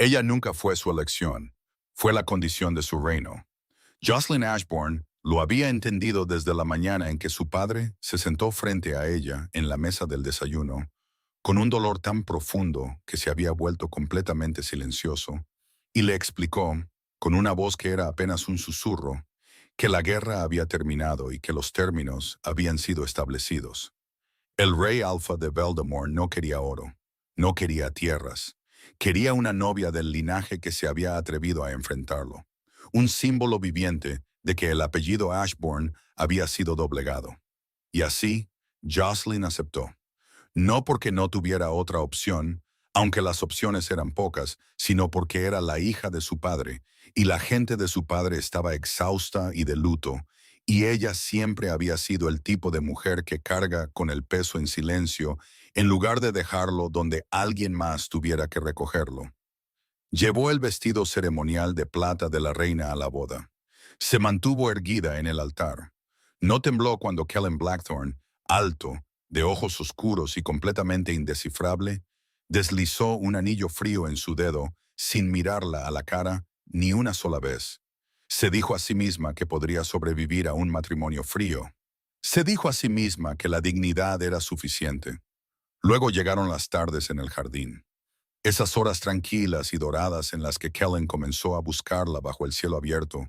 Ella nunca fue su elección, fue la condición de su reino. Jocelyn Ashburn lo había entendido desde la mañana en que su padre se sentó frente a ella en la mesa del desayuno, con un dolor tan profundo que se había vuelto completamente silencioso, y le explicó, con una voz que era apenas un susurro, que la guerra había terminado y que los términos habían sido establecidos. El rey Alfa de Veldemort no quería oro, no quería tierras, quería una novia del linaje que se había atrevido a enfrentarlo, un símbolo viviente de que el apellido Ashburn había sido doblegado. Y así, Jocelyn aceptó. No porque no tuviera otra opción, aunque las opciones eran pocas, sino porque era la hija de su padre, y la gente de su padre estaba exhausta y de luto, y ella siempre había sido el tipo de mujer que carga con el peso en silencio, en lugar de dejarlo donde alguien más tuviera que recogerlo. Llevó el vestido ceremonial de plata de la reina a la boda. Se mantuvo erguida en el altar. No tembló cuando Kellen Blackthorne, alto, de ojos oscuros y completamente indescifrable, deslizó un anillo frío en su dedo sin mirarla a la cara ni una sola vez. Se dijo a sí misma que podría sobrevivir a un matrimonio frío. Se dijo a sí misma que la dignidad era suficiente. Luego llegaron las tardes en el jardín. Esas horas tranquilas y doradas en las que Kellen comenzó a buscarla bajo el cielo abierto,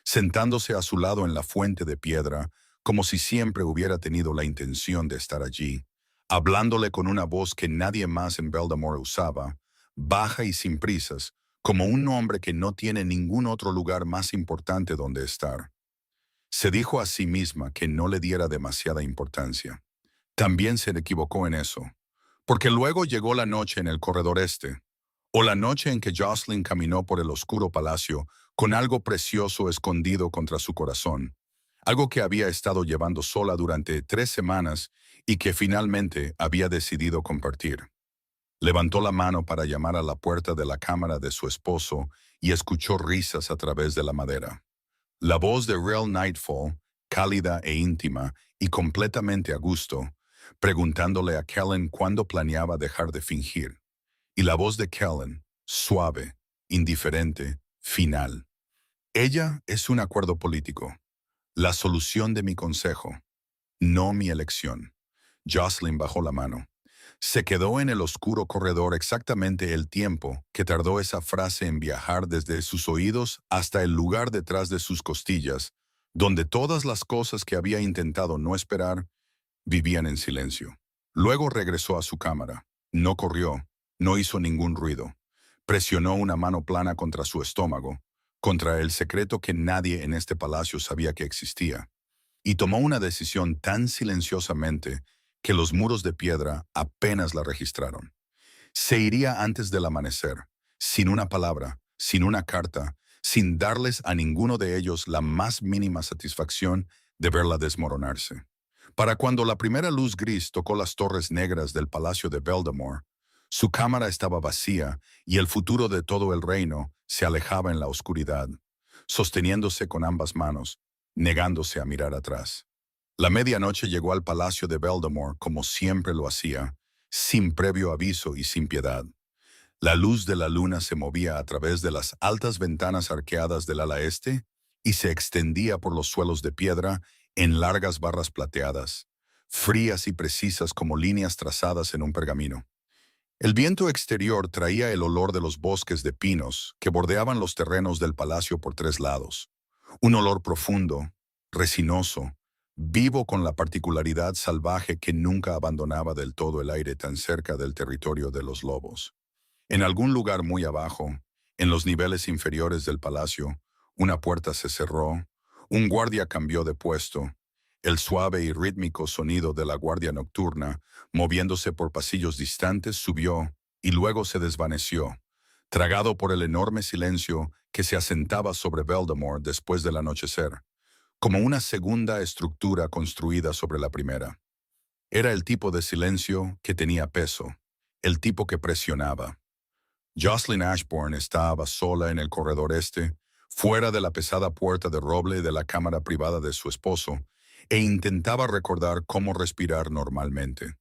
sentándose a su lado en la fuente de piedra, como si siempre hubiera tenido la intención de estar allí, hablándole con una voz que nadie más en Veldemort usaba, baja y sin prisas, como un hombre que no tiene ningún otro lugar más importante donde estar. Se dijo a sí misma que no le diera demasiada importancia. También se equivocó en eso, porque luego llegó la noche en el corredor este, o la noche en que Jocelyn caminó por el oscuro palacio con algo precioso escondido contra su corazón, algo que había estado llevando sola durante 3 semanas y que finalmente había decidido compartir. Levantó la mano para llamar a la puerta de la cámara de su esposo y escuchó risas a través de la madera. La voz de Real Nightfall, cálida e íntima y completamente a gusto, preguntándole a Kellen cuándo planeaba dejar de fingir. Y la voz de Kellen, suave, indiferente, final. Ella es un acuerdo político. La solución de mi consejo, no mi elección. Jocelyn bajó la mano. Se quedó en el oscuro corredor exactamente el tiempo que tardó esa frase en viajar desde sus oídos hasta el lugar detrás de sus costillas, donde todas las cosas que había intentado no esperar vivían en silencio. Luego regresó a su cámara. No corrió, no hizo ningún ruido. Presionó una mano plana contra su estómago, contra el secreto que nadie en este palacio sabía que existía, y tomó una decisión tan silenciosamente que los muros de piedra apenas la registraron. Se iría antes del amanecer, sin una palabra, sin una carta, sin darles a ninguno de ellos la más mínima satisfacción de verla desmoronarse. Para cuando la primera luz gris tocó las torres negras del palacio de Veldemort, su cámara estaba vacía y el futuro de todo el reino se alejaba en la oscuridad, sosteniéndose con ambas manos, negándose a mirar atrás. La medianoche llegó al palacio de Veldemort como siempre lo hacía, sin previo aviso y sin piedad. La luz de la luna se movía a través de las altas ventanas arqueadas del ala este y se extendía por los suelos de piedra en largas barras plateadas, frías y precisas como líneas trazadas en un pergamino. El viento exterior traía el olor de los bosques de pinos que bordeaban los terrenos del palacio por 3 lados. Un olor profundo, resinoso, vivo con la particularidad salvaje que nunca abandonaba del todo el aire tan cerca del territorio de los lobos. En algún lugar muy abajo, en los niveles inferiores del palacio, una puerta se cerró, un guardia cambió de puesto. El suave y rítmico sonido de la guardia nocturna, moviéndose por pasillos distantes, subió y luego se desvaneció, tragado por el enorme silencio que se asentaba sobre Veldemort después del anochecer, como una segunda estructura construida sobre la primera. Era el tipo de silencio que tenía peso, el tipo que presionaba. Jocelyn Ashburn estaba sola en el corredor este, fuera de la pesada puerta de roble de la cámara privada de su esposo, e intentaba recordar cómo respirar normalmente.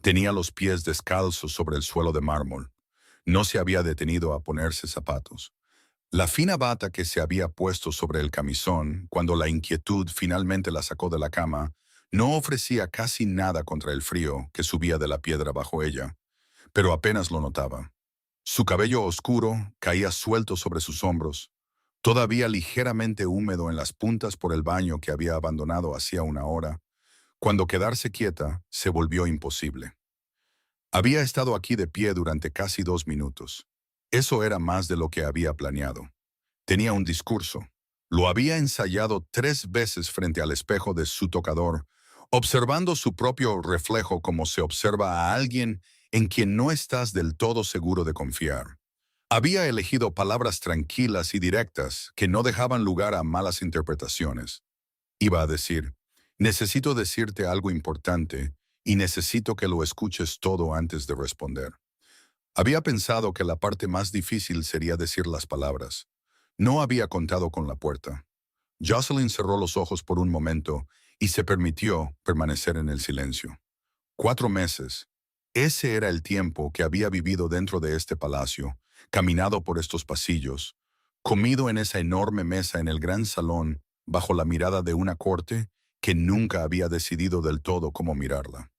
Tenía los pies descalzos sobre el suelo de mármol. No se había detenido a ponerse zapatos. La fina bata que se había puesto sobre el camisón, cuando la inquietud finalmente la sacó de la cama, no ofrecía casi nada contra el frío que subía de la piedra bajo ella, pero apenas lo notaba. Su cabello oscuro caía suelto sobre sus hombros, todavía ligeramente húmedo en las puntas por el baño que había abandonado hacía una hora, cuando quedarse quieta se volvió imposible. Había estado aquí de pie durante casi 2 minutos. Eso era más de lo que había planeado. Tenía un discurso. Lo había ensayado 3 veces frente al espejo de su tocador, observando su propio reflejo como se observa a alguien en quien no estás del todo seguro de confiar. Había elegido palabras tranquilas y directas que no dejaban lugar a malas interpretaciones. Iba a decir, necesito decirte algo importante y necesito que lo escuches todo antes de responder. Había pensado que la parte más difícil sería decir las palabras. No había contado con la puerta. Jocelyn cerró los ojos por un momento y se permitió permanecer en el silencio. 4 meses. Ese era el tiempo que había vivido dentro de este palacio, caminado por estos pasillos, comido en esa enorme mesa en el gran salón, bajo la mirada de una corte que nunca había decidido del todo cómo mirarla.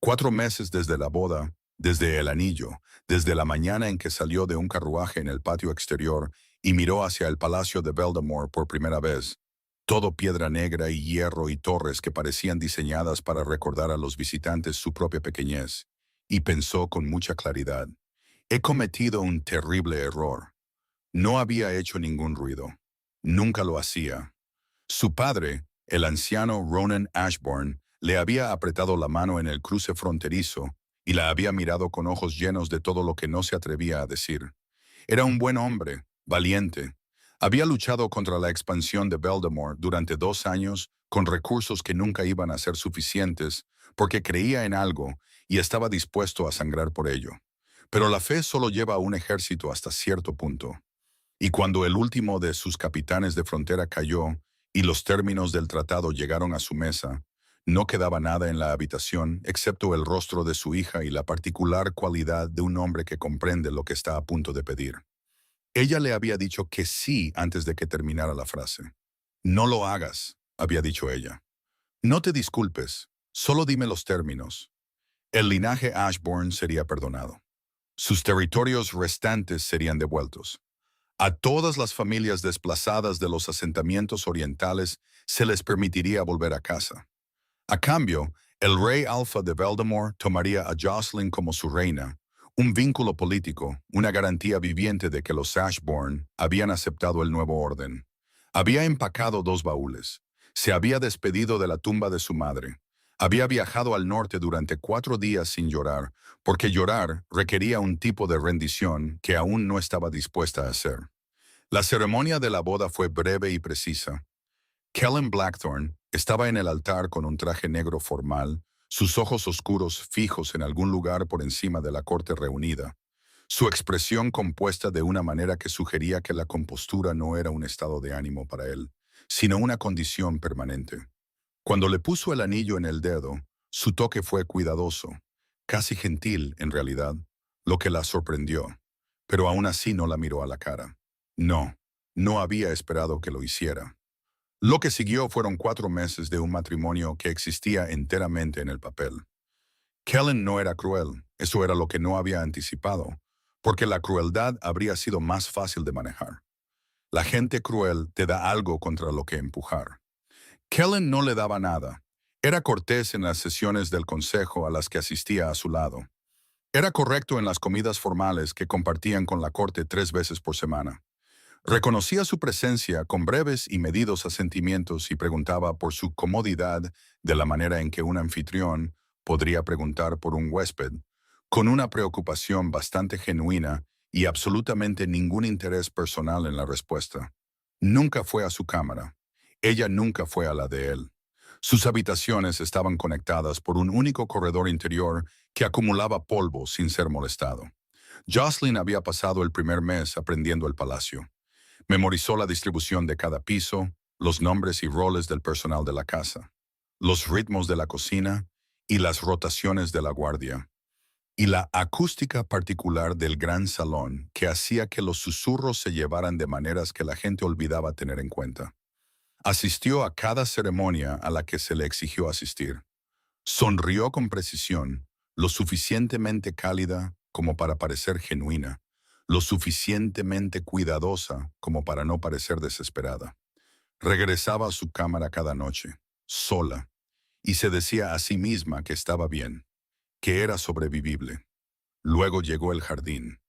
4 meses desde la boda, desde el anillo, desde la mañana en que salió de un carruaje en el patio exterior y miró hacia el palacio de Beldamore por primera vez. Todo piedra negra y hierro y torres que parecían diseñadas para recordar a los visitantes su propia pequeñez. Y pensó con mucha claridad, he cometido un terrible error. No había hecho ningún ruido. Nunca lo hacía. Su padre, el anciano Ronan Ashbourne, le había apretado la mano en el cruce fronterizo y la había mirado con ojos llenos de todo lo que no se atrevía a decir. Era un buen hombre, valiente. Había luchado contra la expansión de Beldamore durante 2 años con recursos que nunca iban a ser suficientes porque creía en algo y estaba dispuesto a sangrar por ello. Pero la fe solo lleva a un ejército hasta cierto punto. Y cuando el último de sus capitanes de frontera cayó y los términos del tratado llegaron a su mesa, no quedaba nada en la habitación excepto el rostro de su hija y la particular cualidad de un hombre que comprende lo que está a punto de pedir. Ella le había dicho que sí antes de que terminara la frase. No lo hagas, había dicho ella. No te disculpes, solo dime los términos. El linaje Ashbourne sería perdonado. Sus territorios restantes serían devueltos. A todas las familias desplazadas de los asentamientos orientales se les permitiría volver a casa. A cambio, el rey Alpha de Beldamore tomaría a Jocelyn como su reina, un vínculo político, una garantía viviente de que los Ashbourne habían aceptado el nuevo orden. Había empacado 2 baúles. Se había despedido de la tumba de su madre. Había viajado al norte durante 4 días sin llorar, porque llorar requería un tipo de rendición que aún no estaba dispuesta a hacer. La ceremonia de la boda fue breve y precisa. Kellen Blackthorne estaba en el altar con un traje negro formal, sus ojos oscuros fijos en algún lugar por encima de la corte reunida, su expresión compuesta de una manera que sugería que la compostura no era un estado de ánimo para él, sino una condición permanente. Cuando le puso el anillo en el dedo, su toque fue cuidadoso, casi gentil en realidad, lo que la sorprendió, pero aún así no la miró a la cara. No, no había esperado que lo hiciera. Lo que siguió fueron 4 meses de un matrimonio que existía enteramente en el papel. Kellen no era cruel, eso era lo que no había anticipado, porque la crueldad habría sido más fácil de manejar. La gente cruel te da algo contra lo que empujar. Kellen no le daba nada. Era cortés en las sesiones del consejo a las que asistía a su lado. Era correcto en las comidas formales que compartían con la corte 3 veces por semana. Reconocía su presencia con breves y medidos asentimientos y preguntaba por su comodidad de la manera en que un anfitrión podría preguntar por un huésped, con una preocupación bastante genuina y absolutamente ningún interés personal en la respuesta. Nunca fue a su cámara. Ella nunca fue a la de él. Sus habitaciones estaban conectadas por un único corredor interior que acumulaba polvo sin ser molestado. Jocelyn había pasado el primer mes aprendiendo el palacio. Memorizó la distribución de cada piso, los nombres y roles del personal de la casa, los ritmos de la cocina y las rotaciones de la guardia. y la acústica particular del gran salón que hacía que los susurros se llevaran de maneras que la gente olvidaba tener en cuenta. Asistió a cada ceremonia a la que se le exigió asistir. Sonrió con precisión, lo suficientemente cálida como para parecer genuina, lo suficientemente cuidadosa como para no parecer desesperada. Regresaba a su cámara cada noche, sola, y se decía a sí misma que estaba bien, que era sobrevivible. Luego llegó el jardín.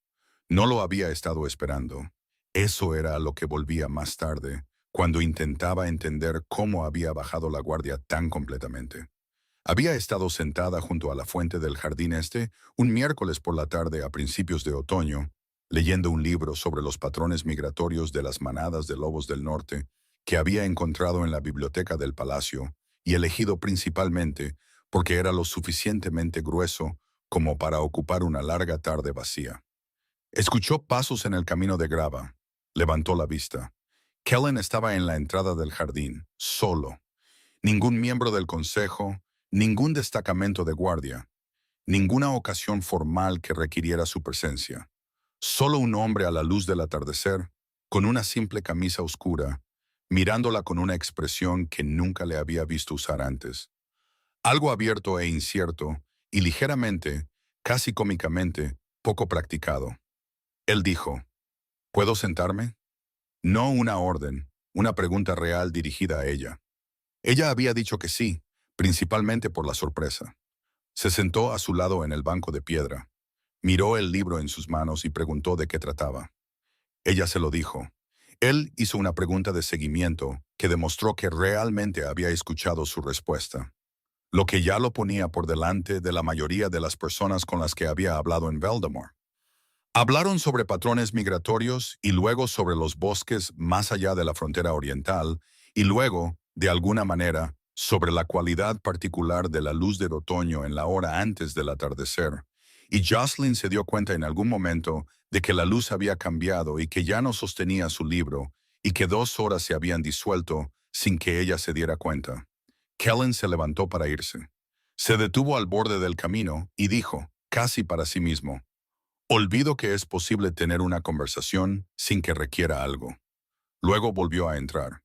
No lo había estado esperando. Eso era a lo que volvía más tarde, cuando intentaba entender cómo había bajado la guardia tan completamente. Había estado sentada junto a la fuente del jardín un miércoles por la tarde a principios de otoño, leyendo un libro sobre los patrones migratorios de las manadas de lobos del norte que había encontrado en la biblioteca del palacio y elegido principalmente porque era lo suficientemente grueso como para ocupar una larga tarde vacía. Escuchó pasos en el camino de grava. Levantó la vista. Kellen estaba en la entrada del jardín, solo. Ningún miembro del consejo, ningún destacamento de guardia, ninguna ocasión formal que requiriera su presencia. Solo un hombre a la luz del atardecer, con una simple camisa oscura, mirándola con una expresión que nunca le había visto usar antes. Algo abierto e incierto, y ligeramente, casi cómicamente, poco practicado. Él dijo, ¿puedo sentarme? No una orden, una pregunta real dirigida a ella. Ella había dicho que sí, principalmente por la sorpresa. Se sentó a su lado en el banco de piedra. Miró el libro en sus manos y preguntó de qué trataba. Ella se lo dijo. Él hizo una pregunta de seguimiento que demostró que realmente había escuchado su respuesta, lo que ya lo ponía por delante de la mayoría de las personas con las que había hablado en Veldamore. Hablaron sobre patrones migratorios y luego sobre los bosques más allá de la frontera oriental y luego, de alguna manera, sobre la cualidad particular de la luz del otoño en la hora antes del atardecer. Y Jocelyn se dio cuenta en algún momento de que la luz había cambiado y que ya no sostenía su libro y que 2 horas se habían disuelto sin que ella se diera cuenta. Kellen se levantó para irse. Se detuvo al borde del camino y dijo, casi para sí mismo, olvido que es posible tener una conversación sin que requiera algo. Luego volvió a entrar.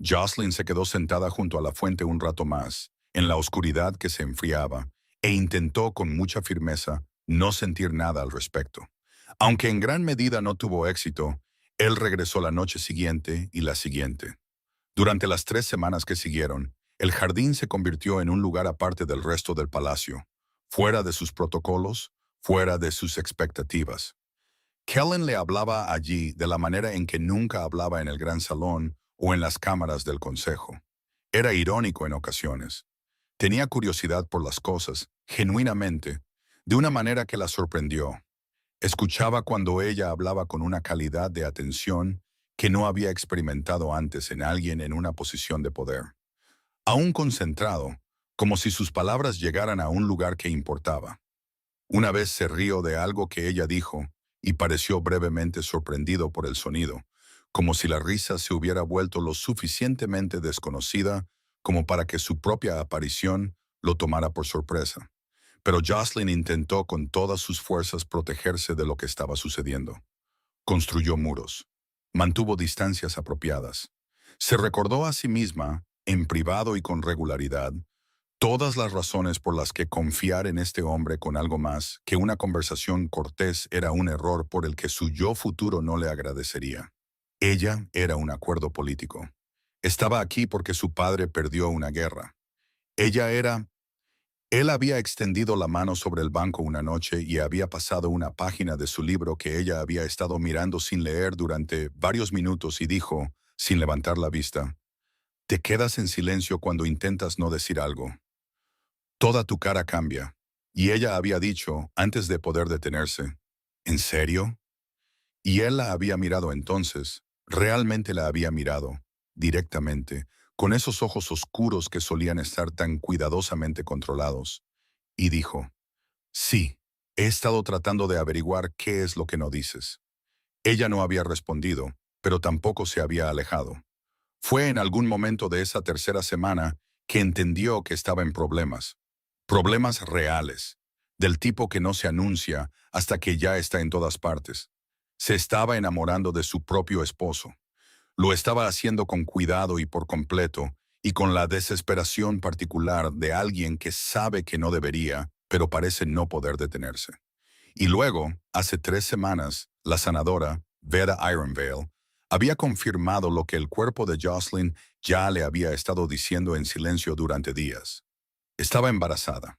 Jocelyn se quedó sentada junto a la fuente un rato más, en la oscuridad que se enfriaba, e intentó con mucha firmeza no sentir nada al respecto. Aunque en gran medida no tuvo éxito, él regresó la noche siguiente y la siguiente. Durante las 3 semanas que siguieron, el jardín se convirtió en un lugar aparte del resto del palacio, fuera de sus protocolos, fuera de sus expectativas. Kellen le hablaba allí de la manera en que nunca hablaba en el gran salón o en las cámaras del consejo. Era irónico en ocasiones. Tenía curiosidad por las cosas, genuinamente, de una manera que la sorprendió. Escuchaba cuando ella hablaba con una calidad de atención que no había experimentado antes en alguien en una posición de poder. Aún concentrado, como si sus palabras llegaran a un lugar que importaba. Una vez se rió de algo que ella dijo y pareció brevemente sorprendido por el sonido, como si la risa se hubiera vuelto lo suficientemente desconocida como para que su propia aparición lo tomara por sorpresa. Pero Jocelyn intentó con todas sus fuerzas protegerse de lo que estaba sucediendo. Construyó muros. Mantuvo distancias apropiadas. Se recordó a sí misma, en privado y con regularidad, todas las razones por las que confiar en este hombre con algo más que una conversación cortés era un error por el que su yo futuro no le agradecería. Ella era un acuerdo político. Estaba aquí porque su padre perdió una guerra. Ella era... Él había extendido la mano sobre el banco una noche y había pasado una página de su libro que ella había estado mirando sin leer durante varios minutos y dijo, sin levantar la vista, «Te quedas en silencio cuando intentas no decir algo. Toda tu cara cambia». Y ella había dicho, antes de poder detenerse, «¿En serio?». Y él la había mirado entonces, realmente la había mirado, directamente, con esos ojos oscuros que solían estar tan cuidadosamente controlados, y dijo, «Sí, he estado tratando de averiguar qué es lo que no dices». Ella no había respondido, pero tampoco se había alejado. Fue en algún momento de esa tercera semana que entendió que estaba en problemas. Problemas reales. del tipo que no se anuncia hasta que ya está en todas partes. Se estaba enamorando de su propio esposo. Lo estaba haciendo con cuidado y por completo, y con la desesperación particular de alguien que sabe que no debería, pero parece no poder detenerse. Y luego, hace 3 semanas, la sanadora, Vera Ironvale, había confirmado lo que el cuerpo de Jocelyn ya le había estado diciendo en silencio durante días. Estaba embarazada.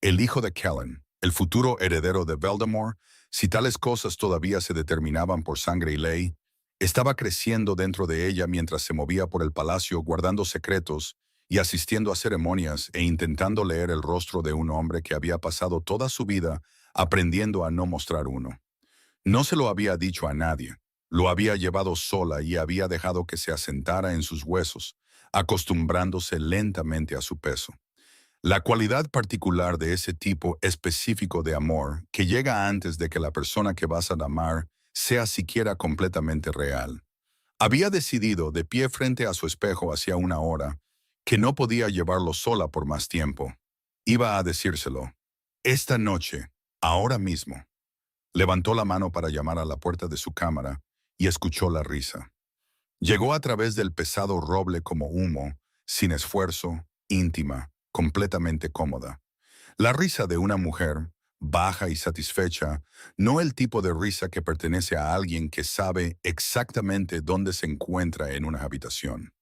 El hijo de Kellen, el futuro heredero de Voldemort, si tales cosas todavía se determinaban por sangre y ley, estaba creciendo dentro de ella mientras se movía por el palacio guardando secretos y asistiendo a ceremonias e intentando leer el rostro de un hombre que había pasado toda su vida aprendiendo a no mostrar uno. No se lo había dicho a nadie, lo había llevado sola y había dejado que se asentara en sus huesos, acostumbrándose lentamente a su peso. La cualidad particular de ese tipo específico de amor que llega antes de que la persona que vas a amar sea siquiera completamente real. Había decidido, de pie frente a su espejo hacía una hora, que no podía llevarlo sola por más tiempo. Iba a decírselo. Esta noche, ahora mismo. Levantó la mano para llamar a la puerta de su cámara y escuchó la risa. Llegó a través del pesado roble como humo, sin esfuerzo, íntima, completamente cómoda. La risa de una mujer, baja y satisfecha, no el tipo de risa que pertenece a alguien que sabe exactamente dónde se encuentra en una habitación.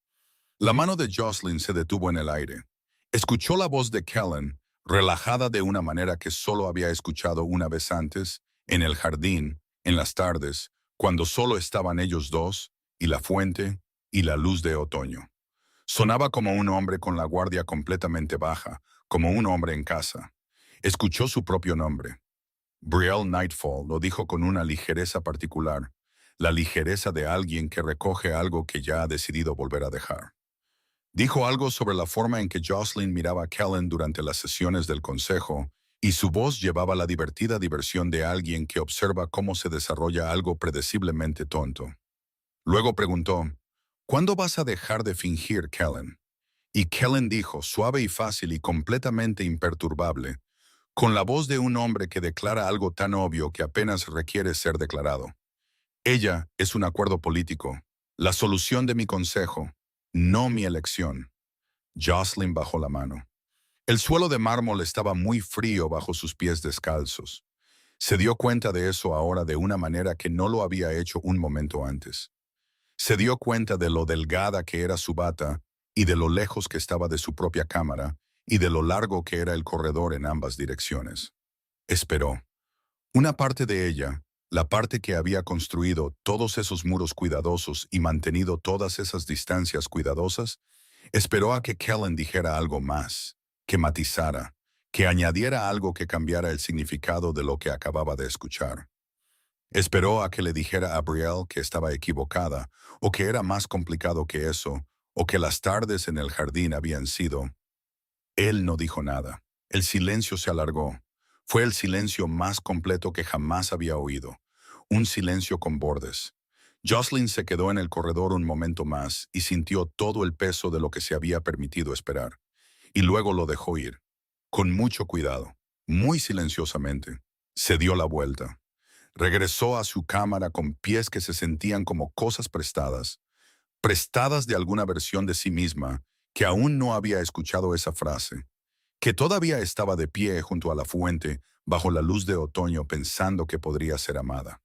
La mano de Jocelyn se detuvo en el aire. Escuchó la voz de Kellen, relajada de una manera que solo había escuchado una vez antes, en el jardín, en las tardes, cuando solo estaban ellos dos, y la fuente, y la luz de otoño. Sonaba como un hombre con la guardia completamente baja, como un hombre en casa. Escuchó su propio nombre. Brielle Nightfall lo dijo con una ligereza particular, la ligereza de alguien que recoge algo que ya ha decidido volver a dejar. Dijo algo sobre la forma en que Jocelyn miraba a Kellen durante las sesiones del consejo, y su voz llevaba la divertida diversión de alguien que observa cómo se desarrolla algo predeciblemente tonto. Luego preguntó, ¿cuándo vas a dejar de fingir, Kellen? Y Kellen dijo, suave y fácil y completamente imperturbable, con la voz de un hombre que declara algo tan obvio que apenas requiere ser declarado. Ella es un acuerdo político, la solución de mi consejo, no mi elección. Jocelyn bajó la mano. El suelo de mármol estaba muy frío bajo sus pies descalzos. Se dio cuenta de eso ahora de una manera que no lo había hecho un momento antes. Se dio cuenta de lo delgada que era su bata y de lo lejos que estaba de su propia cámara y de lo largo que era el corredor en ambas direcciones. Esperó. Una parte de ella, la parte que había construido todos esos muros cuidadosos y mantenido todas esas distancias cuidadosas, esperó a que Kellen dijera algo más, que matizara, que añadiera algo que cambiara el significado de lo que acababa de escuchar. Esperó a que le dijera a Brielle que estaba equivocada, o que era más complicado que eso, o que las tardes en el jardín habían sido. Él no dijo nada. El silencio se alargó. Fue el silencio más completo que jamás había oído. Un silencio con bordes. Jocelyn se quedó en el corredor un momento más y sintió todo el peso de lo que se había permitido esperar. Y luego lo dejó ir. Con mucho cuidado, muy silenciosamente, se dio la vuelta. Regresó a su cámara con pies que se sentían como cosas prestadas, prestadas de alguna versión de sí misma, que aún no había escuchado esa frase, que todavía estaba de pie junto a la fuente, bajo la luz de otoño pensando que podría ser amada.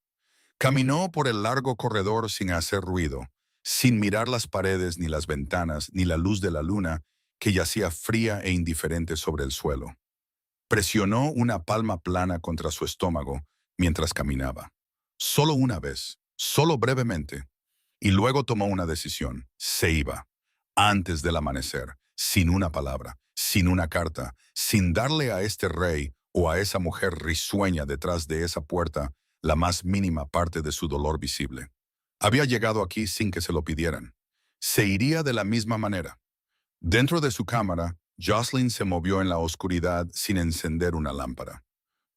Caminó por el largo corredor sin hacer ruido, sin mirar las paredes ni las ventanas ni la luz de la luna que yacía fría e indiferente sobre el suelo. Presionó una palma plana contra su estómago mientras caminaba. Solo una vez, solo brevemente, y luego tomó una decisión. Se iba, antes del amanecer, sin una palabra, sin una carta, sin darle a este rey o a esa mujer risueña detrás de esa puerta la más mínima parte de su dolor visible. Había llegado aquí sin que se lo pidieran. Se iría de la misma manera. Dentro de su cámara, Jocelyn se movió en la oscuridad sin encender una lámpara.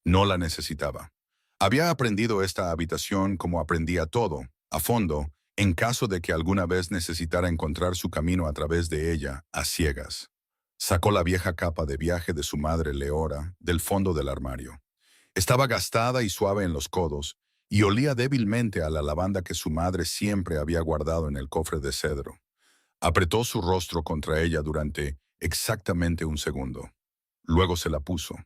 No la necesitaba. Había aprendido esta habitación como aprendía todo, a fondo, en caso de que alguna vez necesitara encontrar su camino a través de ella, a ciegas. Sacó la vieja capa de viaje de su madre Leora del fondo del armario. Estaba gastada y suave en los codos, y olía débilmente a la lavanda que su madre siempre había guardado en el cofre de cedro. Apretó su rostro contra ella durante exactamente un segundo. Luego se la puso.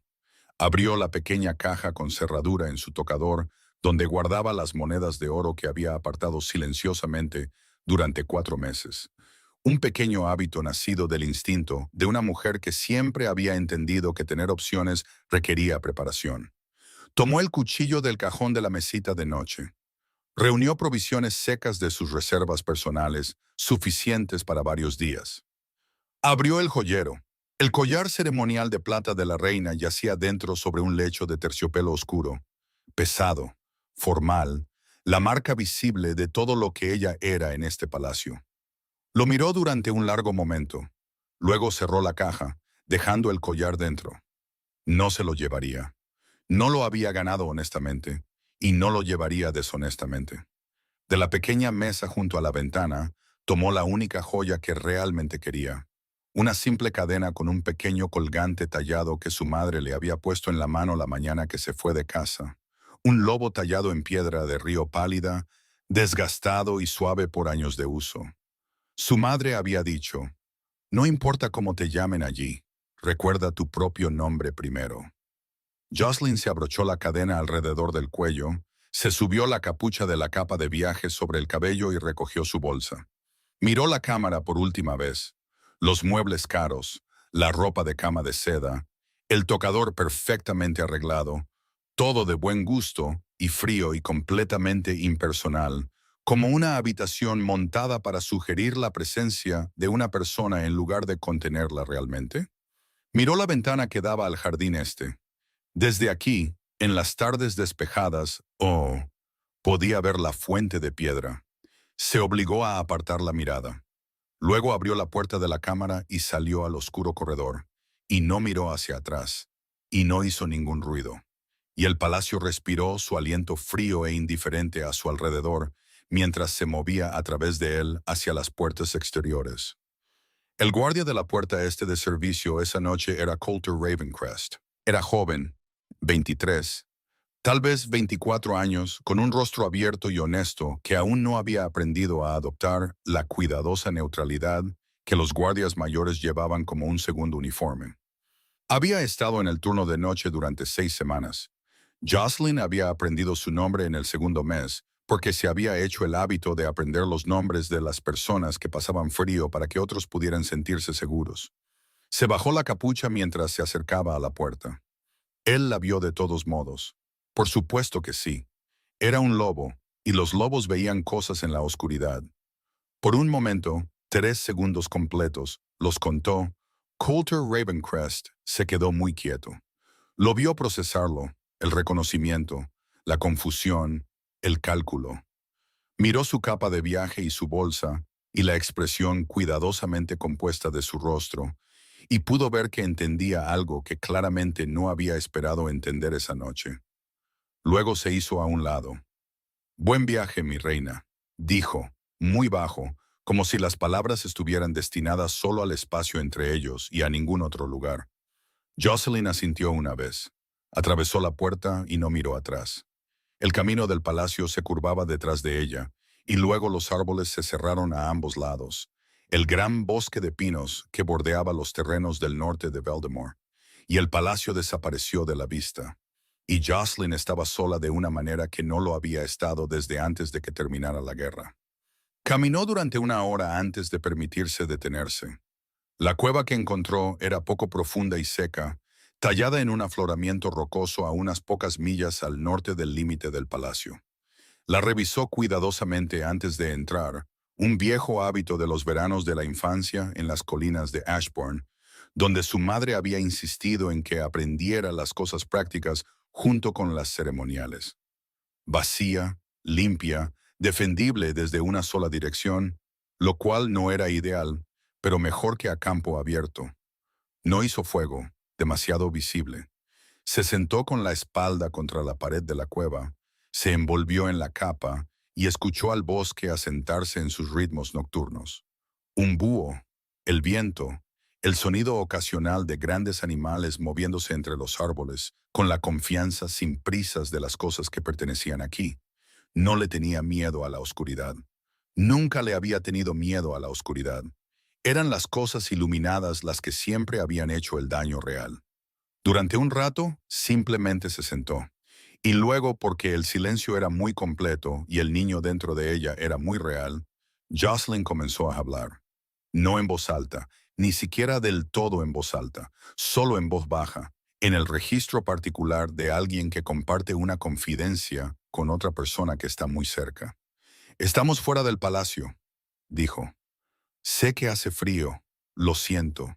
Abrió la pequeña caja con cerradura en su tocador, donde guardaba las monedas de oro que había apartado silenciosamente durante 4 meses. Un pequeño hábito nacido del instinto de una mujer que siempre había entendido que tener opciones requería preparación. Tomó el cuchillo del cajón de la mesita de noche. Reunió provisiones secas de sus reservas personales, suficientes para varios días. Abrió el joyero. El collar ceremonial de plata de la reina yacía dentro sobre un lecho de terciopelo oscuro, pesado, formal, la marca visible de todo lo que ella era en este palacio. Lo miró durante un largo momento. Luego cerró la caja, dejando el collar dentro. No se lo llevaría. No lo había ganado honestamente, y no lo llevaría deshonestamente. De la pequeña mesa junto a la ventana, tomó la única joya que realmente quería. Una simple cadena con un pequeño colgante tallado que su madre le había puesto en la mano la mañana que se fue de casa. Un lobo tallado en piedra de río pálida, desgastado y suave por años de uso. Su madre había dicho, no importa cómo te llamen allí, recuerda tu propio nombre primero. Jocelyn se abrochó la cadena alrededor del cuello, se subió la capucha de la capa de viaje sobre el cabello y recogió su bolsa. Miró la cámara por última vez. Los muebles caros, la ropa de cama de seda, el tocador perfectamente arreglado, todo de buen gusto y frío y completamente impersonal, como una habitación montada para sugerir la presencia de una persona en lugar de contenerla realmente. Miró la ventana que daba al jardín este. Desde aquí, en las tardes despejadas, podía ver la fuente de piedra. Se obligó a apartar la mirada. Luego abrió la puerta de la cámara y salió al oscuro corredor, y no miró hacia atrás, y no hizo ningún ruido. Y el palacio respiró su aliento frío e indiferente a su alrededor, mientras se movía a través de él hacia las puertas exteriores. El guardia de la puerta este de servicio esa noche era Coulter Ravencrest. Era joven, 23, tal vez 24 años, con un rostro abierto y honesto que aún no había aprendido a adoptar la cuidadosa neutralidad que los guardias mayores llevaban como un segundo uniforme. Había estado en el turno de noche durante 6 semanas. Jocelyn había aprendido su nombre en el segundo mes, porque se había hecho el hábito de aprender los nombres de las personas que pasaban frío para que otros pudieran sentirse seguros. Se bajó la capucha mientras se acercaba a la puerta. Él la vio de todos modos. Por supuesto que sí. Era un lobo, y los lobos veían cosas en la oscuridad. Por un momento, 3 segundos completos, los contó, Coulter Ravencrest se quedó muy quieto. Lo vio procesarlo, el reconocimiento, la confusión, el cálculo. Miró su capa de viaje y su bolsa, y la expresión cuidadosamente compuesta de su rostro, y pudo ver que entendía algo que claramente no había esperado entender esa noche. Luego se hizo a un lado. «Buen viaje, mi reina», dijo, muy bajo, como si las palabras estuvieran destinadas solo al espacio entre ellos y a ningún otro lugar. Jocelyn asintió una vez. Atravesó la puerta y no miró atrás. El camino del palacio se curvaba detrás de ella, y luego los árboles se cerraron a ambos lados. El gran bosque de pinos que bordeaba los terrenos del norte de Voldemort, y el palacio desapareció de la vista. Y Jocelyn estaba sola de una manera que no lo había estado desde antes de que terminara la guerra. Caminó durante una hora antes de permitirse detenerse. La cueva que encontró era poco profunda y seca, tallada en un afloramiento rocoso a unas pocas millas al norte del límite del palacio. La revisó cuidadosamente antes de entrar, un viejo hábito de los veranos de la infancia en las colinas de Ashbourne, donde su madre había insistido en que aprendiera las cosas prácticas junto con las ceremoniales. Vacía, limpia, defendible desde una sola dirección, lo cual no era ideal, pero mejor que a campo abierto. No hizo fuego, demasiado visible. Se sentó con la espalda contra la pared de la cueva, se envolvió en la capa y escuchó al bosque asentarse en sus ritmos nocturnos. Un búho, el viento, El sonido ocasional de grandes animales moviéndose entre los árboles, con la confianza sin prisas de las cosas que pertenecían aquí. No le tenía miedo a la oscuridad. Nunca le había tenido miedo a la oscuridad. Eran las cosas iluminadas las que siempre habían hecho el daño real. Durante un rato, simplemente se sentó. Y luego, porque el silencio era muy completo y el niño dentro de ella era muy real, Jocelyn comenzó a hablar. No en voz alta, ni siquiera del todo en voz alta, solo en voz baja, en el registro particular de alguien que comparte una confidencia con otra persona que está muy cerca. Estamos fuera del palacio, dijo. Sé que hace frío, lo siento.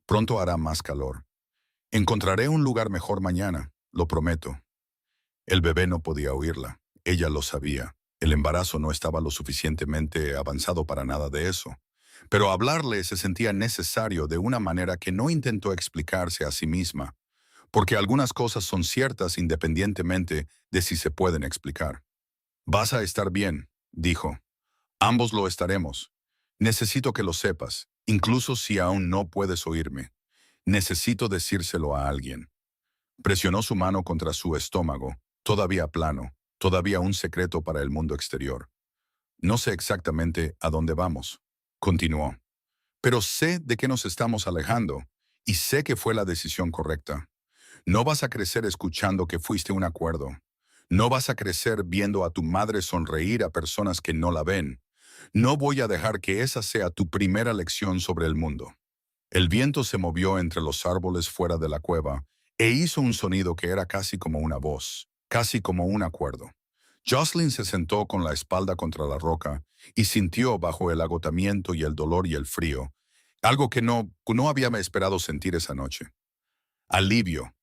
Pronto hará más calor. Encontraré un lugar mejor mañana, lo prometo. El bebé no podía oírla. Ella lo sabía. El embarazo no estaba lo suficientemente avanzado para nada de eso. Pero hablarle se sentía necesario de una manera que no intentó explicarse a sí misma, porque algunas cosas son ciertas independientemente de si se pueden explicar. Vas a estar bien, dijo. Ambos lo estaremos. Necesito que lo sepas, incluso si aún no puedes oírme. Necesito decírselo a alguien. Presionó su mano contra su estómago, todavía plano, todavía un secreto para el mundo exterior. No sé exactamente a dónde vamos, continuó, pero sé de qué nos estamos alejando y sé que fue la decisión correcta. No vas a crecer escuchando que fuiste un acuerdo. No vas a crecer viendo a tu madre sonreír a personas que no la ven. No voy a dejar que esa sea tu primera lección sobre el mundo. El viento se movió entre los árboles fuera de la cueva e hizo un sonido que era casi como una voz, casi como un acuerdo. Jocelyn se sentó con la espalda contra la roca y sintió bajo el agotamiento y el dolor y el frío, algo que no había esperado sentir esa noche. Alivio.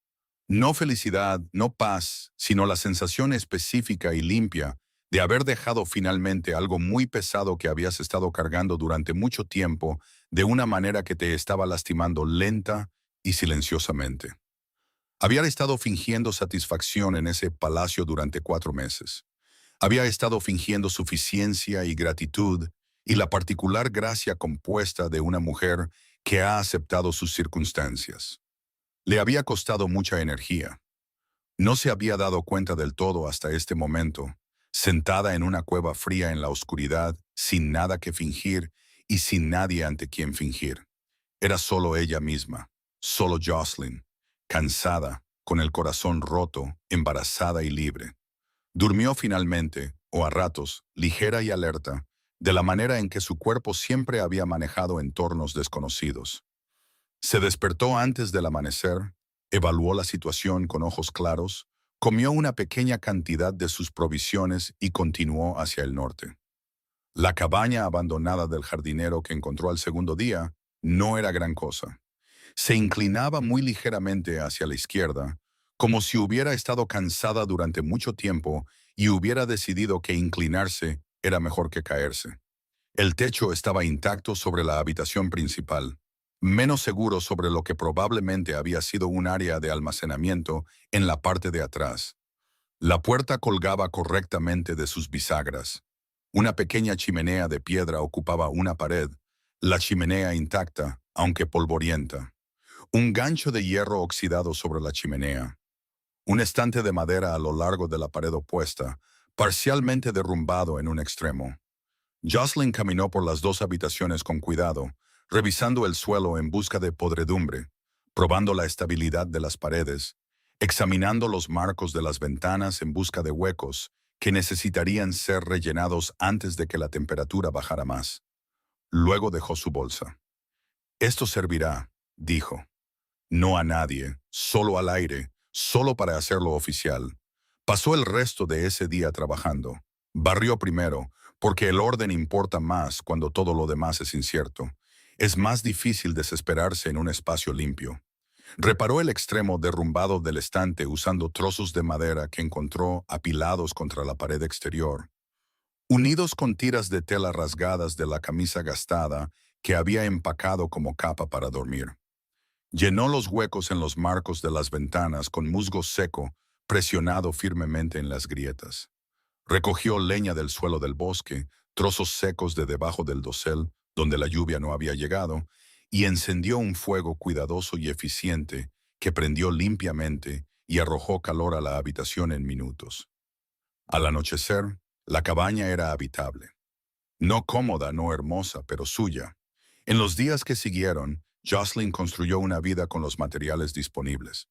No felicidad, no paz, sino la sensación específica y limpia de haber dejado finalmente algo muy pesado que habías estado cargando durante mucho tiempo de una manera que te estaba lastimando lenta y silenciosamente. Había estado fingiendo satisfacción en ese palacio durante 4 meses. Había estado fingiendo suficiencia y gratitud y la particular gracia compuesta de una mujer que ha aceptado sus circunstancias. Le había costado mucha energía. No se había dado cuenta del todo hasta este momento, sentada en una cueva fría en la oscuridad, sin nada que fingir y sin nadie ante quien fingir. Era solo ella misma, solo Jocelyn, cansada, con el corazón roto, embarazada y libre. Durmió finalmente, o a ratos, ligera y alerta, de la manera en que su cuerpo siempre había manejado entornos desconocidos. Se despertó antes del amanecer, evaluó la situación con ojos claros, comió una pequeña cantidad de sus provisiones y continuó hacia el norte. La cabaña abandonada del jardinero que encontró al segundo día no era gran cosa. Se inclinaba muy ligeramente hacia la izquierda, como si hubiera estado cansada durante mucho tiempo y hubiera decidido que inclinarse era mejor que caerse. El techo estaba intacto sobre la habitación principal, menos seguro sobre lo que probablemente había sido un área de almacenamiento en la parte de atrás. La puerta colgaba correctamente de sus bisagras. Una pequeña chimenea de piedra ocupaba una pared, la chimenea intacta, aunque polvorienta. Un gancho de hierro oxidado sobre la chimenea. Un estante de madera a lo largo de la pared opuesta, parcialmente derrumbado en un extremo. Jocelyn caminó por las dos habitaciones con cuidado, revisando el suelo en busca de podredumbre, probando la estabilidad de las paredes, examinando los marcos de las ventanas en busca de huecos que necesitarían ser rellenados antes de que la temperatura bajara más. Luego dejó su bolsa. Esto servirá, dijo. No a nadie, solo al aire, solo para hacerlo oficial. Pasó el resto de ese día trabajando. Barrió primero, porque el orden importa más cuando todo lo demás es incierto. Es más difícil desesperarse en un espacio limpio. Reparó el extremo derrumbado del estante usando trozos de madera que encontró apilados contra la pared exterior, unidos con tiras de tela rasgadas de la camisa gastada que había empacado como capa para dormir. Llenó los huecos en los marcos de las ventanas con musgo seco presionado firmemente en las grietas. Recogió leña del suelo del bosque, trozos secos de debajo del dosel, donde la lluvia no había llegado, y encendió un fuego cuidadoso y eficiente que prendió limpiamente y arrojó calor a la habitación en minutos. Al anochecer, la cabaña era habitable. No cómoda, no hermosa, pero suya. En los días que siguieron, Jocelyn construyó una vida con los materiales disponibles.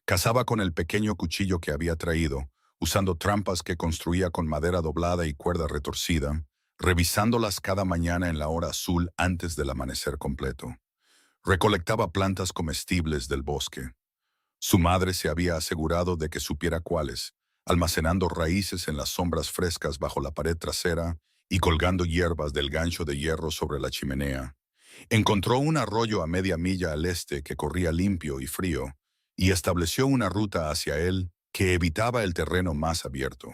Cazaba con el pequeño cuchillo que había traído, usando trampas que construía con madera doblada y cuerda retorcida, revisándolas cada mañana en la hora azul antes del amanecer completo. Recolectaba plantas comestibles del bosque. Su madre se había asegurado de que supiera cuáles, almacenando raíces en las sombras frescas bajo la pared trasera y colgando hierbas del gancho de hierro sobre la chimenea. Encontró un arroyo a media milla al este que corría limpio y frío, y estableció una ruta hacia él que evitaba el terreno más abierto.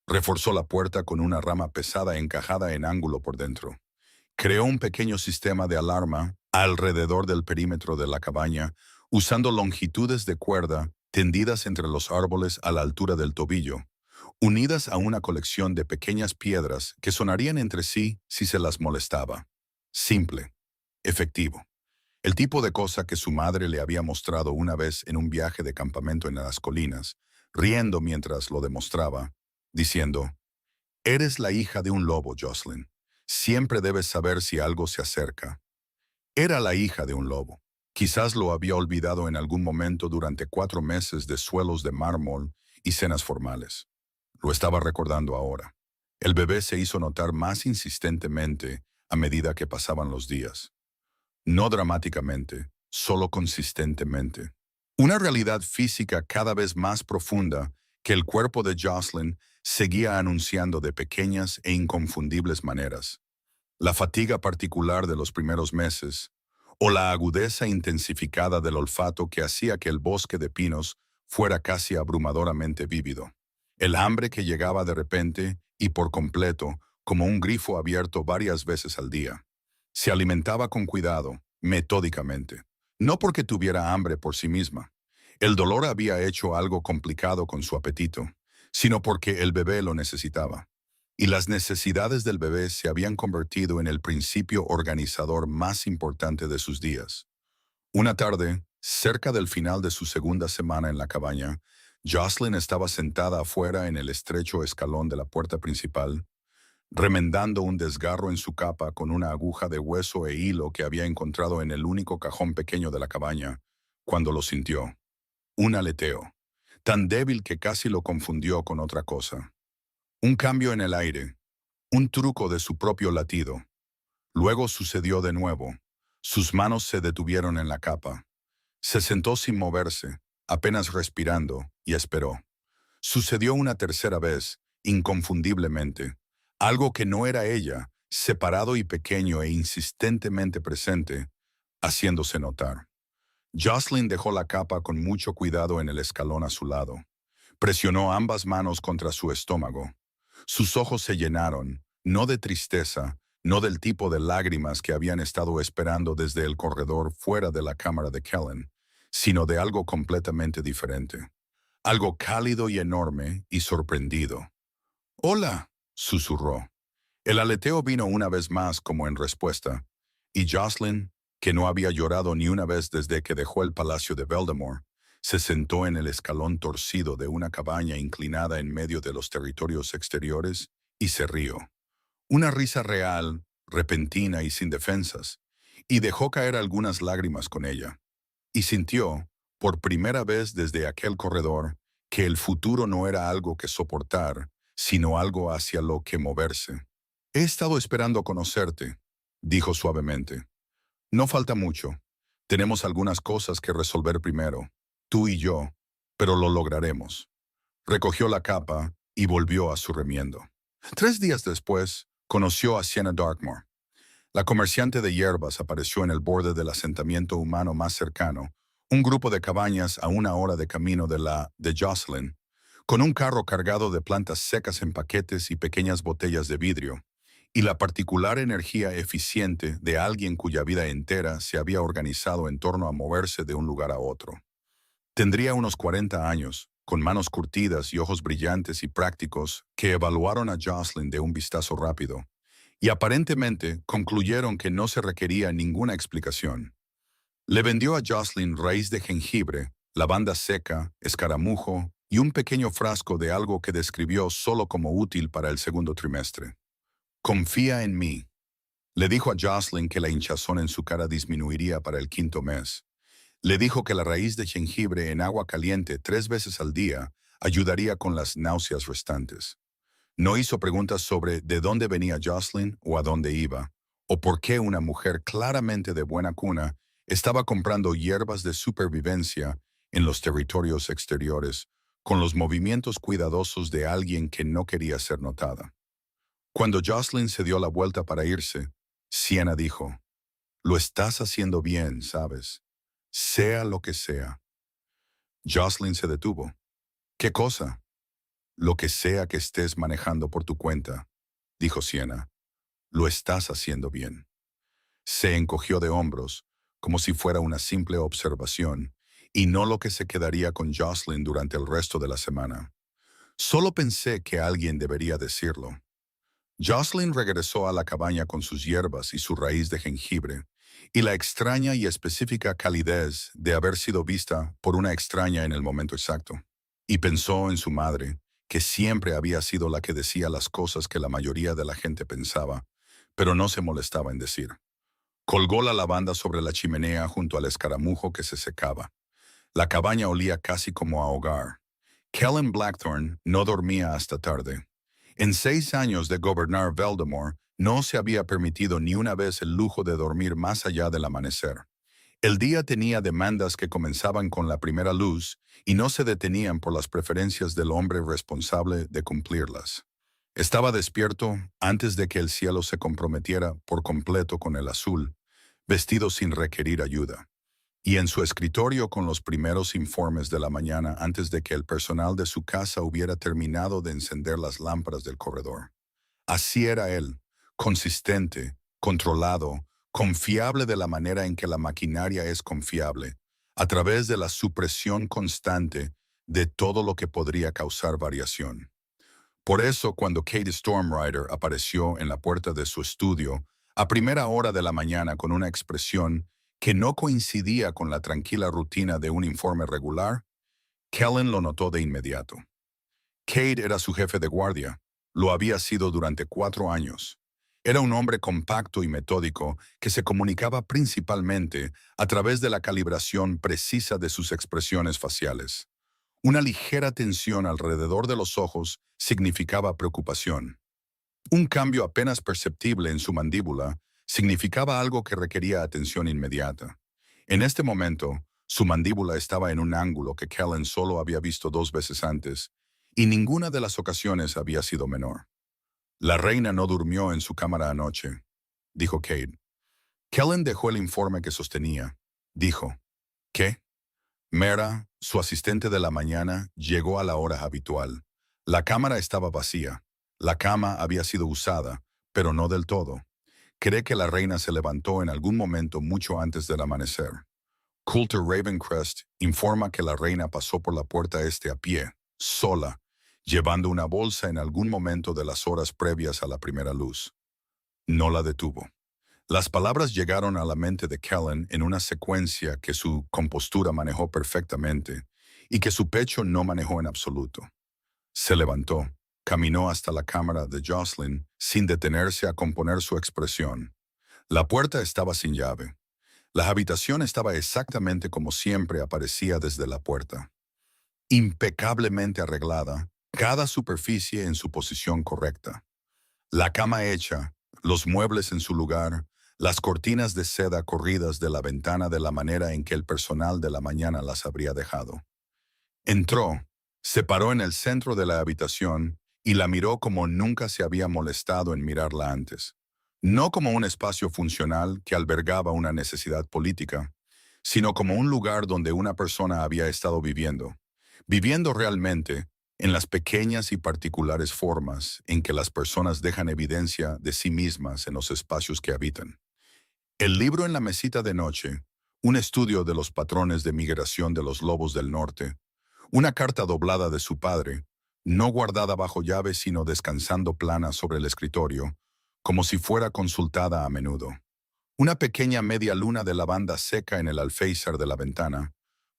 Reforzó la puerta con una rama pesada encajada en ángulo por dentro. Creó un pequeño sistema de alarma alrededor del perímetro de la cabaña, usando longitudes de cuerda tendidas entre los árboles a la altura del tobillo, unidas a una colección de pequeñas piedras que sonarían entre sí si se las molestaba. Simple, efectivo. El tipo de cosa que su madre le había mostrado una vez en un viaje de campamento en las colinas, riendo mientras lo demostraba, diciendo: «Eres la hija de un lobo, Jocelyn. Siempre debes saber si algo se acerca». Era la hija de un lobo. Quizás lo había olvidado en algún momento durante 4 meses de suelos de mármol y cenas formales. Lo estaba recordando ahora. El bebé se hizo notar más insistentemente a medida que pasaban los días. No dramáticamente, solo consistentemente. Una realidad física cada vez más profunda que el cuerpo de Jocelyn seguía anunciando de pequeñas e inconfundibles maneras. La fatiga particular de los primeros meses, o la agudeza intensificada del olfato que hacía que el bosque de pinos fuera casi abrumadoramente vívido. El hambre que llegaba de repente y por completo, como un grifo abierto varias veces al día. Se alimentaba con cuidado, metódicamente. No porque tuviera hambre por sí misma. El dolor había hecho algo complicado con su apetito, sino porque el bebé lo necesitaba. Y las necesidades del bebé se habían convertido en el principio organizador más importante de sus días. Una tarde, cerca del final de su segunda semana en la cabaña, Jocelyn estaba sentada afuera en el estrecho escalón de la puerta principal, remendando un desgarro en su capa con una aguja de hueso e hilo que había encontrado en el único cajón pequeño de la cabaña, cuando lo sintió. Un aleteo, tan débil que casi lo confundió con otra cosa. Un cambio en el aire, un truco de su propio latido. Luego sucedió de nuevo. Sus manos se detuvieron en la capa. Se sentó sin moverse, apenas respirando, y esperó. Sucedió una tercera vez, inconfundiblemente. Algo que no era ella, separado y pequeño e insistentemente presente, haciéndose notar. Jocelyn dejó la capa con mucho cuidado en el escalón a su lado. Presionó ambas manos contra su estómago. Sus ojos se llenaron, no de tristeza, no del tipo de lágrimas que habían estado esperando desde el corredor fuera de la cámara de Kellen, sino de algo completamente diferente. Algo cálido y enorme y sorprendido. «Hola», susurró. El aleteo vino una vez más como en respuesta, y Jocelyn, que no había llorado ni una vez desde que dejó el palacio de Veldemort, se sentó en el escalón torcido de una cabaña inclinada en medio de los territorios exteriores y se rió. Una risa real, repentina y sin defensas, y dejó caer algunas lágrimas con ella. Y sintió, por primera vez desde aquel corredor, que el futuro no era algo que soportar, sino algo hacia lo que moverse. «He estado esperando conocerte», dijo suavemente. «No falta mucho. Tenemos algunas cosas que resolver primero, tú y yo, pero lo lograremos». Recogió la capa y volvió a su remiendo. 3 días después, conoció a Sienna Darkmoor. La comerciante de hierbas apareció en el borde del asentamiento humano más cercano, un grupo de cabañas a 1 hora de camino de Jocelyn, con un carro cargado de plantas secas en paquetes y pequeñas botellas de vidrio, y la particular energía eficiente de alguien cuya vida entera se había organizado en torno a moverse de un lugar a otro. Tendría unos 40 años, con manos curtidas y ojos brillantes y prácticos que evaluaron a Jocelyn de un vistazo rápido, y aparentemente concluyeron que no se requería ninguna explicación. Le vendió a Jocelyn raíz de jengibre, lavanda seca, escaramujo y un pequeño frasco de algo que describió solo como útil para el segundo trimestre. Confía en mí. Le dijo a Jocelyn que la hinchazón en su cara disminuiría para el quinto mes. Le dijo que la raíz de jengibre en agua caliente 3 veces al día ayudaría con las náuseas restantes. No hizo preguntas sobre de dónde venía Jocelyn o a dónde iba, o por qué una mujer claramente de buena cuna estaba comprando hierbas de supervivencia en los territorios exteriores, con los movimientos cuidadosos de alguien que no quería ser notada. Cuando Jocelyn se dio la vuelta para irse, Sienna dijo, «Lo estás haciendo bien, ¿sabes? Sea lo que sea». Jocelyn se detuvo. «¿Qué cosa?» «Lo que sea que estés manejando por tu cuenta», dijo Sienna. «Lo estás haciendo bien». Se encogió de hombros, como si fuera una simple observación, y no lo que se quedaría con Jocelyn durante el resto de la semana. «Solo pensé que alguien debería decirlo». Jocelyn regresó a la cabaña con sus hierbas y su raíz de jengibre, y la extraña y específica calidez de haber sido vista por una extraña en el momento exacto. Y pensó en su madre, que siempre había sido la que decía las cosas que la mayoría de la gente pensaba, pero no se molestaba en decir. Colgó la lavanda sobre la chimenea junto al escaramujo que se secaba. La cabaña olía casi como a hogar. Kellen Blackthorne no dormía hasta tarde. En 6 años de gobernar Veldemort, no se había permitido ni una vez el lujo de dormir más allá del amanecer. El día tenía demandas que comenzaban con la primera luz y no se detenían por las preferencias del hombre responsable de cumplirlas. Estaba despierto antes de que el cielo se comprometiera por completo con el azul, vestido sin requerir ayuda, y en su escritorio con los primeros informes de la mañana antes de que el personal de su casa hubiera terminado de encender las lámparas del corredor. Así era él, consistente, controlado, confiable de la manera en que la maquinaria es confiable, a través de la supresión constante de todo lo que podría causar variación. Por eso, cuando Kate Stormrider apareció en la puerta de su estudio, a primera hora de la mañana con una expresión que no coincidía con la tranquila rutina de un informe regular, Kellen lo notó de inmediato. Kate era su jefe de guardia. Lo había sido durante 4 años. Era un hombre compacto y metódico que se comunicaba principalmente a través de la calibración precisa de sus expresiones faciales. Una ligera tensión alrededor de los ojos significaba preocupación. Un cambio apenas perceptible en su mandíbula significaba algo que requería atención inmediata. En este momento, su mandíbula estaba en un ángulo que Kellen solo había visto 2 veces antes, y ninguna de las ocasiones había sido menor. «La reina no durmió en su cámara anoche», dijo Kate. Kellen dejó el informe que sostenía. Dijo, «¿Qué?» Mera, su asistente de la mañana, llegó a la hora habitual. La cámara estaba vacía. La cama había sido usada, pero no del todo. Cree que la reina se levantó en algún momento mucho antes del amanecer. Coulter Ravencrest informa que la reina pasó por la puerta este a pie, sola, llevando una bolsa en algún momento de las horas previas a la primera luz. No la detuvo. Las palabras llegaron a la mente de Kellen en una secuencia que su compostura manejó perfectamente y que su pecho no manejó en absoluto. Se levantó, caminó hasta la cámara de Jocelyn sin detenerse a componer su expresión. La puerta estaba sin llave. La habitación estaba exactamente como siempre aparecía desde la puerta. Impecablemente arreglada, cada superficie en su posición correcta. La cama hecha, los muebles en su lugar, las cortinas de seda corridas de la ventana de la manera en que el personal de la mañana las habría dejado. Entró, se paró en el centro de la habitación y la miró como nunca se había molestado en mirarla antes. No como un espacio funcional que albergaba una necesidad política, sino como un lugar donde una persona había estado viviendo realmente en las pequeñas y particulares formas en que las personas dejan evidencia de sí mismas en los espacios que habitan. El libro en la mesita de noche, un estudio de los patrones de migración de los lobos del norte, una carta doblada de su padre, no guardada bajo llave sino descansando plana sobre el escritorio, como si fuera consultada a menudo. Una pequeña media luna de lavanda seca en el alféizar de la ventana,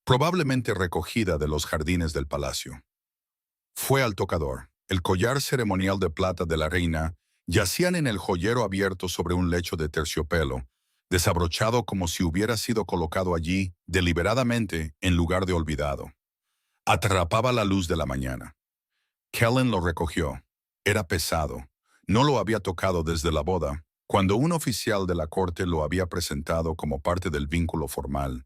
probablemente recogida de los jardines del palacio. Fue al tocador. El collar ceremonial de plata de la reina yacían en el joyero abierto sobre un lecho de terciopelo, desabrochado como si hubiera sido colocado allí deliberadamente en lugar de olvidado. Atrapaba la luz de la mañana. Kellen lo recogió. Era pesado. No lo había tocado desde la boda, cuando un oficial de la corte lo había presentado como parte del vínculo formal.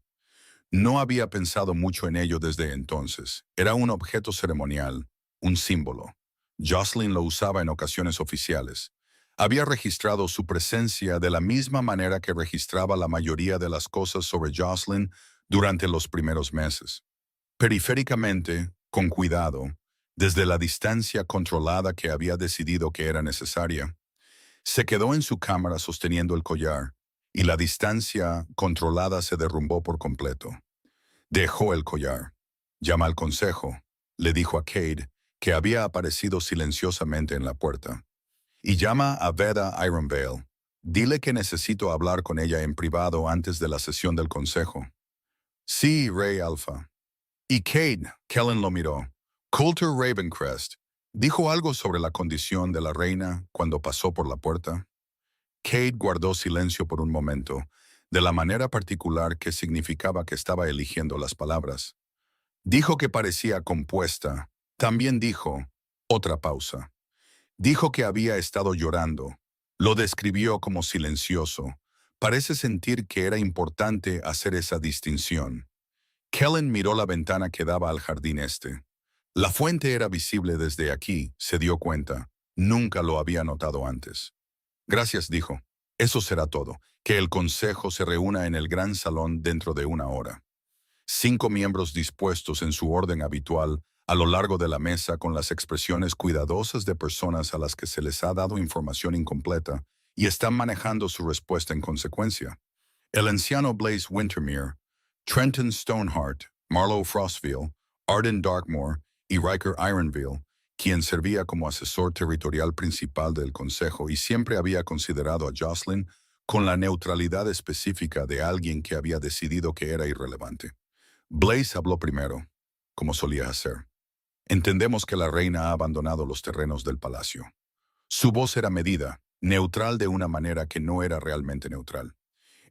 No había pensado mucho en ello desde entonces. Era un objeto ceremonial, un símbolo. Jocelyn lo usaba en ocasiones oficiales. Había registrado su presencia de la misma manera que registraba la mayoría de las cosas sobre Jocelyn durante los primeros meses. Periféricamente, con cuidado, desde la distancia controlada que había decidido que era necesaria. Se quedó en su cámara sosteniendo el collar, y la distancia controlada se derrumbó por completo. Dejó el collar. Llama al consejo, le dijo a Cade, que había aparecido silenciosamente en la puerta. Y llama a Veda Ironvale. Dile que necesito hablar con ella en privado antes de la sesión del consejo. Sí, Rey Alpha. Y Cade, Kellen lo miró. Coulter Ravencrest dijo algo sobre la condición de la reina cuando pasó por la puerta. Cade guardó silencio por un momento, de la manera particular que significaba que estaba eligiendo las palabras. Dijo que parecía compuesta. También dijo, otra pausa. Dijo que había estado llorando. Lo describió como silencioso. Parece sentir que era importante hacer esa distinción. Kellen miró la ventana que daba al jardín este. La fuente era visible desde aquí, se dio cuenta. Nunca lo había notado antes. Gracias, dijo. Eso será todo. Que el consejo se reúna en el gran salón dentro de una hora. 5 miembros dispuestos en su orden habitual a lo largo de la mesa con las expresiones cuidadosas de personas a las que se les ha dado información incompleta y están manejando su respuesta en consecuencia. El anciano Blaise Wintermere, Trenton Stoneheart, Marlowe Frostville, Arden Darkmoor y Riker Ironville, quien servía como asesor territorial principal del consejo y siempre había considerado a Jocelyn con la neutralidad específica de alguien que había decidido que era irrelevante. Blaise habló primero, como solía hacer. Entendemos que la reina ha abandonado los terrenos del palacio. Su voz era medida, neutral de una manera que no era realmente neutral.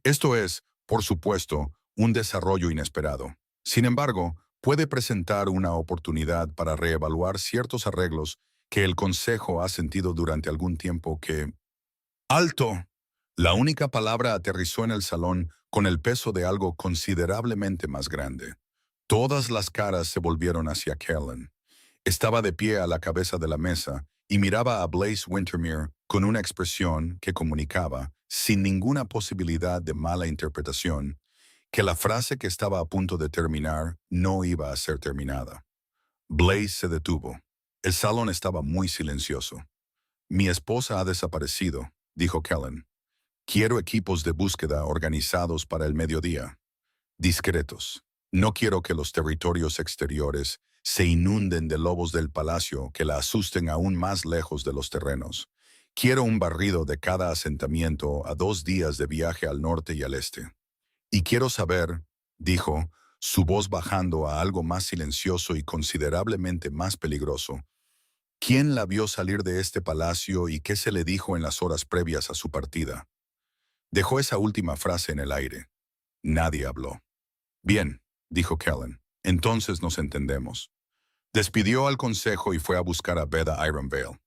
Esto es, por supuesto, un desarrollo inesperado. Sin embargo, puede presentar una oportunidad para reevaluar ciertos arreglos que el Consejo ha sentido durante algún tiempo que... ¡Alto! La única palabra aterrizó en el salón con el peso de algo considerablemente más grande. Todas las caras se volvieron hacia Kellen. Estaba de pie a la cabeza de la mesa y miraba a Blaise Wintermere con una expresión que comunicaba, sin ninguna posibilidad de mala interpretación, que la frase que estaba a punto de terminar no iba a ser terminada. Blaise se detuvo. El salón estaba muy silencioso. Mi esposa ha desaparecido, dijo Kellen. Quiero equipos de búsqueda organizados para el mediodía. Discretos. No quiero que los territorios exteriores se inunden de lobos del palacio que la asusten aún más lejos de los terrenos. Quiero un barrido de cada asentamiento a 2 días de viaje al norte y al este. Y quiero saber, dijo, su voz bajando a algo más silencioso y considerablemente más peligroso, ¿quién la vio salir de este palacio y qué se le dijo en las horas previas a su partida? Dejó esa última frase en el aire. Nadie habló. Bien, dijo Kellen, entonces nos entendemos. Despidió al consejo y fue a buscar a Veda Ironvale.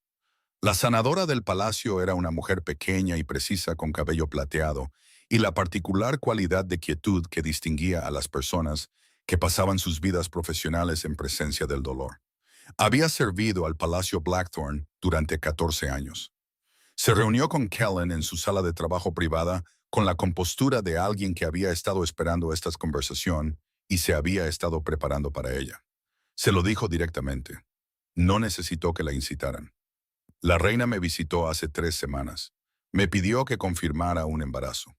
La sanadora del palacio era una mujer pequeña y precisa con cabello plateado y la particular cualidad de quietud que distinguía a las personas que pasaban sus vidas profesionales en presencia del dolor. Había servido al Palacio Blackthorn durante 14 años. Se reunió con Kellen en su sala de trabajo privada con la compostura de alguien que había estado esperando esta conversación y se había estado preparando para ella. Se lo dijo directamente. No necesitó que la incitaran. La reina me visitó hace 3 semanas. Me pidió que confirmara un embarazo.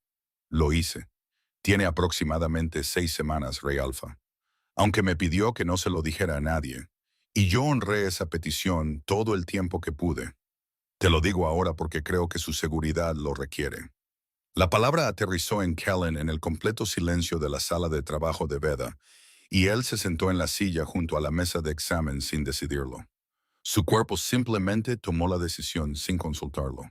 Lo hice. Tiene aproximadamente 6 semanas, Rey Alpha. Aunque me pidió que no se lo dijera a nadie. Y yo honré esa petición todo el tiempo que pude. Te lo digo ahora porque creo que su seguridad lo requiere. La palabra aterrizó en Kellen en el completo silencio de la sala de trabajo de Veda, y él se sentó en la silla junto a la mesa de examen sin decidirlo. Su cuerpo simplemente tomó la decisión sin consultarlo.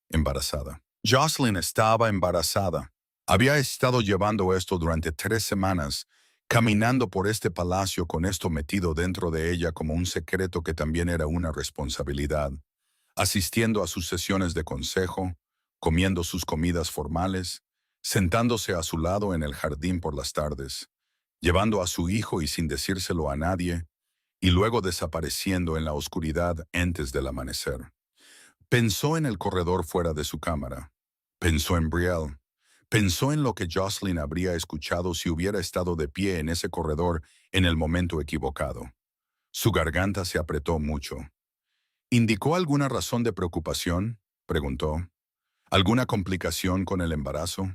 Embarazada. Jocelyn estaba embarazada. Había estado llevando esto durante 3 semanas, caminando por este palacio con esto metido dentro de ella como un secreto que también era una responsabilidad, asistiendo a sus sesiones de consejo, comiendo sus comidas formales, sentándose a su lado en el jardín por las tardes, llevando a su hijo y sin decírselo a nadie, y luego desapareciendo en la oscuridad antes del amanecer. Pensó en el corredor fuera de su cámara. Pensó en Brielle. Pensó en lo que Jocelyn habría escuchado si hubiera estado de pie en ese corredor en el momento equivocado. Su garganta se apretó mucho. ¿Indicó alguna razón de preocupación?, preguntó. ¿Alguna complicación con el embarazo?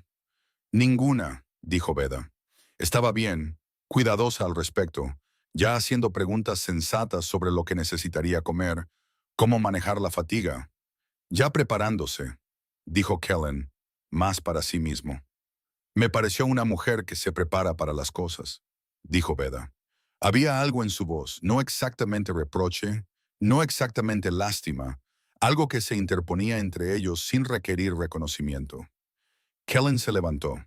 Ninguna, dijo Veda. Estaba bien, cuidadosa al respecto, ya haciendo preguntas sensatas sobre lo que necesitaría comer, cómo manejar la fatiga. Ya preparándose, dijo Kellen, más para sí mismo. Me pareció una mujer que se prepara para las cosas, dijo Veda. Había algo en su voz, no exactamente reproche, no exactamente lástima, algo que se interponía entre ellos sin requerir reconocimiento. Kellen se levantó.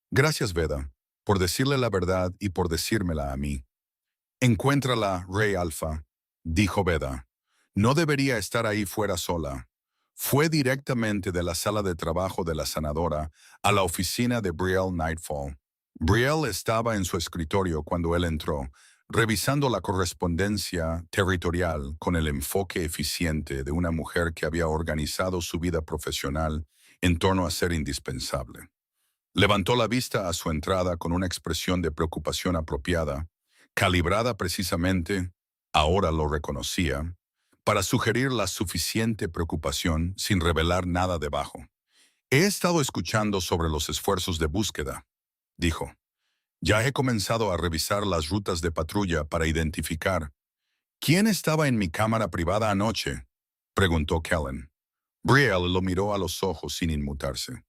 Gracias, Veda, por decirle la verdad y por decírmela a mí. Encuéntrala, Rey Alpha, dijo Veda. No debería estar ahí fuera sola. Fue directamente de la sala de trabajo de la sanadora a la oficina de Brielle Nightfall. Brielle estaba en su escritorio cuando él entró, revisando la correspondencia territorial con el enfoque eficiente de una mujer que había organizado su vida profesional en torno a ser indispensable. Levantó la vista a su entrada con una expresión de preocupación apropiada, calibrada precisamente, ahora lo reconocía, para sugerir la suficiente preocupación sin revelar nada debajo. He estado escuchando sobre los esfuerzos de búsqueda, dijo. Ya he comenzado a revisar las rutas de patrulla para identificar. ¿Quién estaba en mi cámara privada anoche?, preguntó Kellen. Brielle lo miró a los ojos sin inmutarse.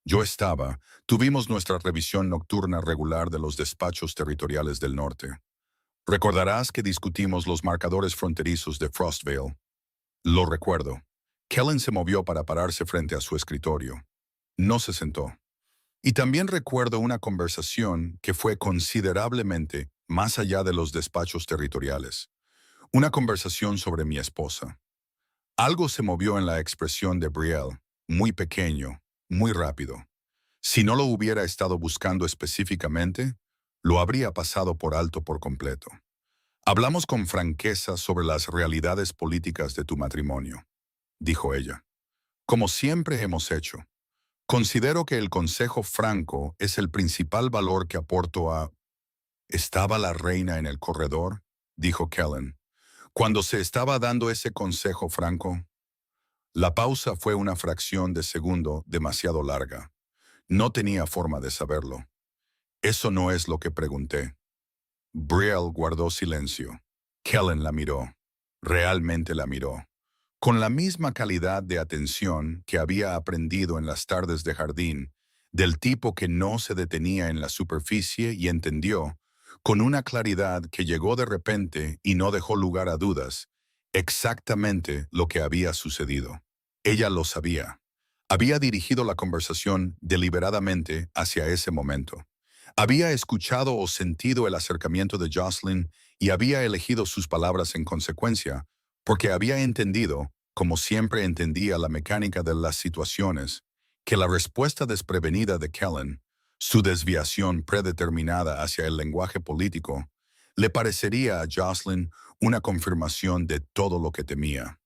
Yo estaba. Tuvimos nuestra revisión nocturna regular de los despachos territoriales del norte. Recordarás que discutimos los marcadores fronterizos de Frostvale. Lo recuerdo. Kellen se movió para pararse frente a su escritorio. No se sentó. Y también recuerdo una conversación que fue considerablemente más allá de los despachos territoriales. Una conversación sobre mi esposa. Algo se movió en la expresión de Brielle, muy pequeño, muy rápido. Si no lo hubiera estado buscando específicamente, lo habría pasado por alto por completo. Hablamos con franqueza sobre las realidades políticas de tu matrimonio, dijo ella. Como siempre hemos hecho. Considero que el consejo franco es el principal valor que aporto a... ¿Estaba la reina en el corredor?, dijo Kellen. Cuando se estaba dando ese consejo franco, la pausa fue una fracción de segundo demasiado larga. No tenía forma de saberlo. Eso no es lo que pregunté. Brielle guardó silencio. Kellen la miró. Realmente la miró. Con la misma calidad de atención que había aprendido en las tardes de jardín, del tipo que no se detenía en la superficie y entendió, con una claridad que llegó de repente y no dejó lugar a dudas, exactamente lo que había sucedido. Ella lo sabía. Había dirigido la conversación deliberadamente hacia ese momento. Había escuchado o sentido el acercamiento de Jocelyn y había elegido sus palabras en consecuencia, porque había entendido, como siempre entendía la mecánica de las situaciones, que la respuesta desprevenida de Kellen, su desviación predeterminada hacia el lenguaje político, le parecería a Jocelyn una confirmación de todo lo que temía.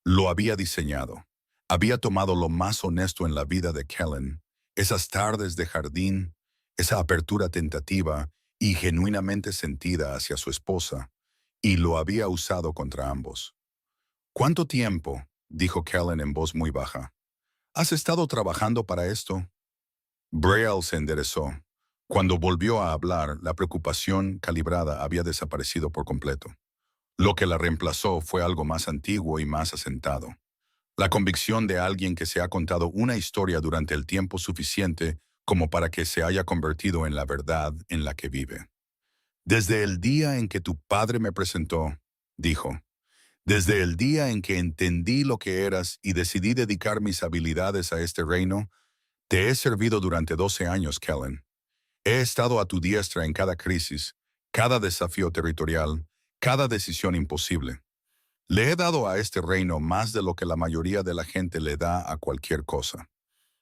Lo había diseñado. Había tomado lo más honesto en la vida de Kellen, esas tardes de jardín, esa apertura tentativa y genuinamente sentida hacia su esposa, y lo había usado contra ambos. ¿Cuánto tiempo?, dijo Kellen en voz muy baja. ¿Has estado trabajando para esto? Brielle se enderezó. Cuando volvió a hablar, la preocupación calibrada había desaparecido por completo. Lo que la reemplazó fue algo más antiguo y más asentado. La convicción de alguien que se ha contado una historia durante el tiempo suficiente como para que se haya convertido en la verdad en la que vive. Desde el día en que tu padre me presentó, dijo, desde el día en que entendí lo que eras y decidí dedicar mis habilidades a este reino, te he servido durante 12 años, Kellen. He estado a tu diestra en cada crisis, cada desafío territorial, cada decisión imposible. Le he dado a este reino más de lo que la mayoría de la gente le da a cualquier cosa.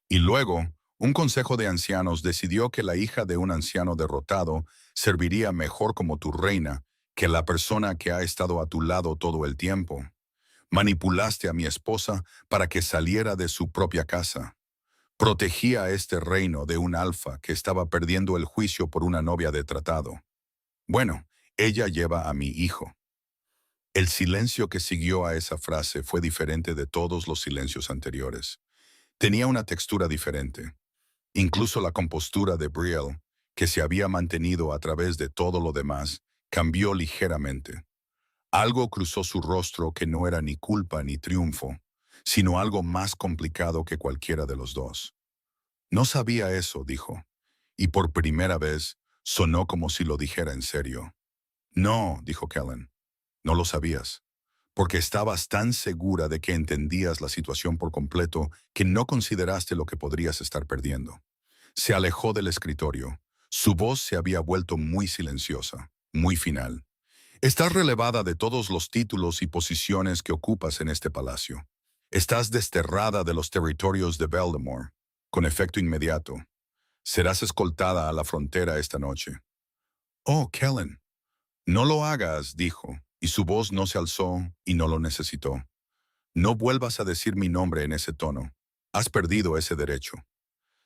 Y luego, un consejo de ancianos decidió que la hija de un anciano derrotado serviría mejor como tu reina que la persona que ha estado a tu lado todo el tiempo. Manipulaste a mi esposa para que saliera de su propia casa. Protegía a este reino de un alfa que estaba perdiendo el juicio por una novia de tratado. Bueno, ella lleva a mi hijo. El silencio que siguió a esa frase fue diferente de todos los silencios anteriores. Tenía una textura diferente. Incluso la compostura de Brielle, que se había mantenido a través de todo lo demás, cambió ligeramente. Algo cruzó su rostro que no era ni culpa ni triunfo, sino algo más complicado que cualquiera de los dos. No sabía eso, dijo, y por primera vez sonó como si lo dijera en serio. No, dijo Kellen, no lo sabías, porque estabas tan segura de que entendías la situación por completo que no consideraste lo que podrías estar perdiendo. Se alejó del escritorio. Su voz se había vuelto muy silenciosa, muy final. Estás relevada de todos los títulos y posiciones que ocupas en este palacio. Estás desterrada de los territorios de Valdemar, con efecto inmediato. Serás escoltada a la frontera esta noche. Oh, Kellen. No lo hagas, dijo, y su voz no se alzó y no lo necesitó. No vuelvas a decir mi nombre en ese tono. Has perdido ese derecho.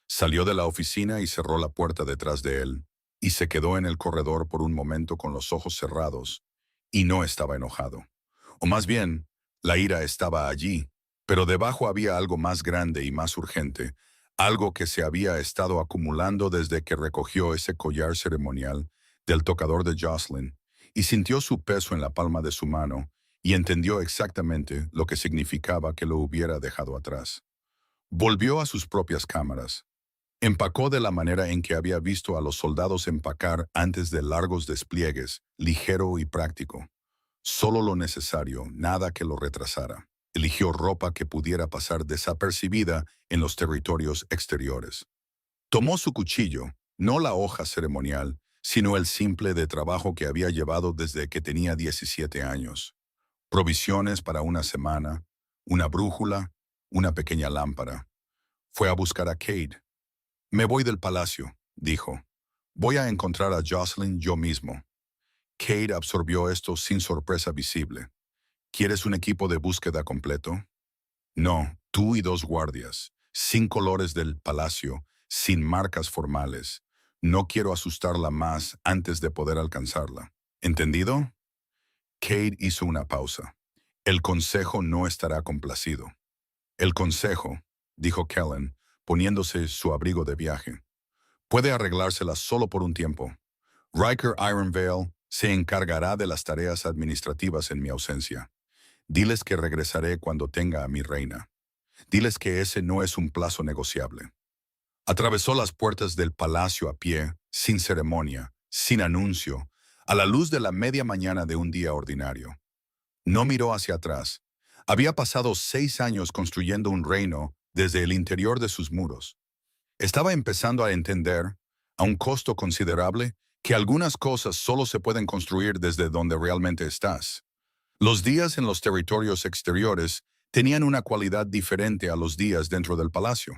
Salió de la oficina y cerró la puerta detrás de él, y se quedó en el corredor por un momento con los ojos cerrados, y no estaba enojado. O más bien, la ira estaba allí, pero debajo había algo más grande y más urgente, algo que se había estado acumulando desde que recogió ese collar ceremonial del tocador de Jocelyn, y sintió su peso en la palma de su mano, y entendió exactamente lo que significaba que lo hubiera dejado atrás. Volvió a sus propias cámaras. Empacó de la manera en que había visto a los soldados empacar antes de largos despliegues, ligero y práctico. Solo lo necesario, nada que lo retrasara. Eligió ropa que pudiera pasar desapercibida en los territorios exteriores. Tomó su cuchillo, no la hoja ceremonial, sino el simple de trabajo que había llevado desde que tenía 17 años. Provisiones para una semana, una brújula, una pequeña lámpara. Fue a buscar a Cade. Me voy del palacio, dijo. Voy a encontrar a Jocelyn yo mismo. Cade absorbió esto sin sorpresa visible. ¿Quieres un equipo de búsqueda completo? No, tú y 2 guardias, sin colores del palacio, sin marcas formales. No quiero asustarla más antes de poder alcanzarla. ¿Entendido? Cade hizo una pausa. El consejo no estará complacido. El consejo, dijo Kellen, poniéndose su abrigo de viaje, puede arreglársela solo por un tiempo. Riker Ironvale se encargará de las tareas administrativas en mi ausencia. Diles que regresaré cuando tenga a mi reina. Diles que ese no es un plazo negociable. Atravesó las puertas del palacio a pie, sin ceremonia, sin anuncio, a la luz de la media mañana de un día ordinario. No miró hacia atrás. Había pasado 6 años construyendo un reino desde el interior de sus muros. Estaba empezando a entender, a un costo considerable, que algunas cosas solo se pueden construir desde donde realmente estás. Los días en los territorios exteriores tenían una cualidad diferente a los días dentro del palacio.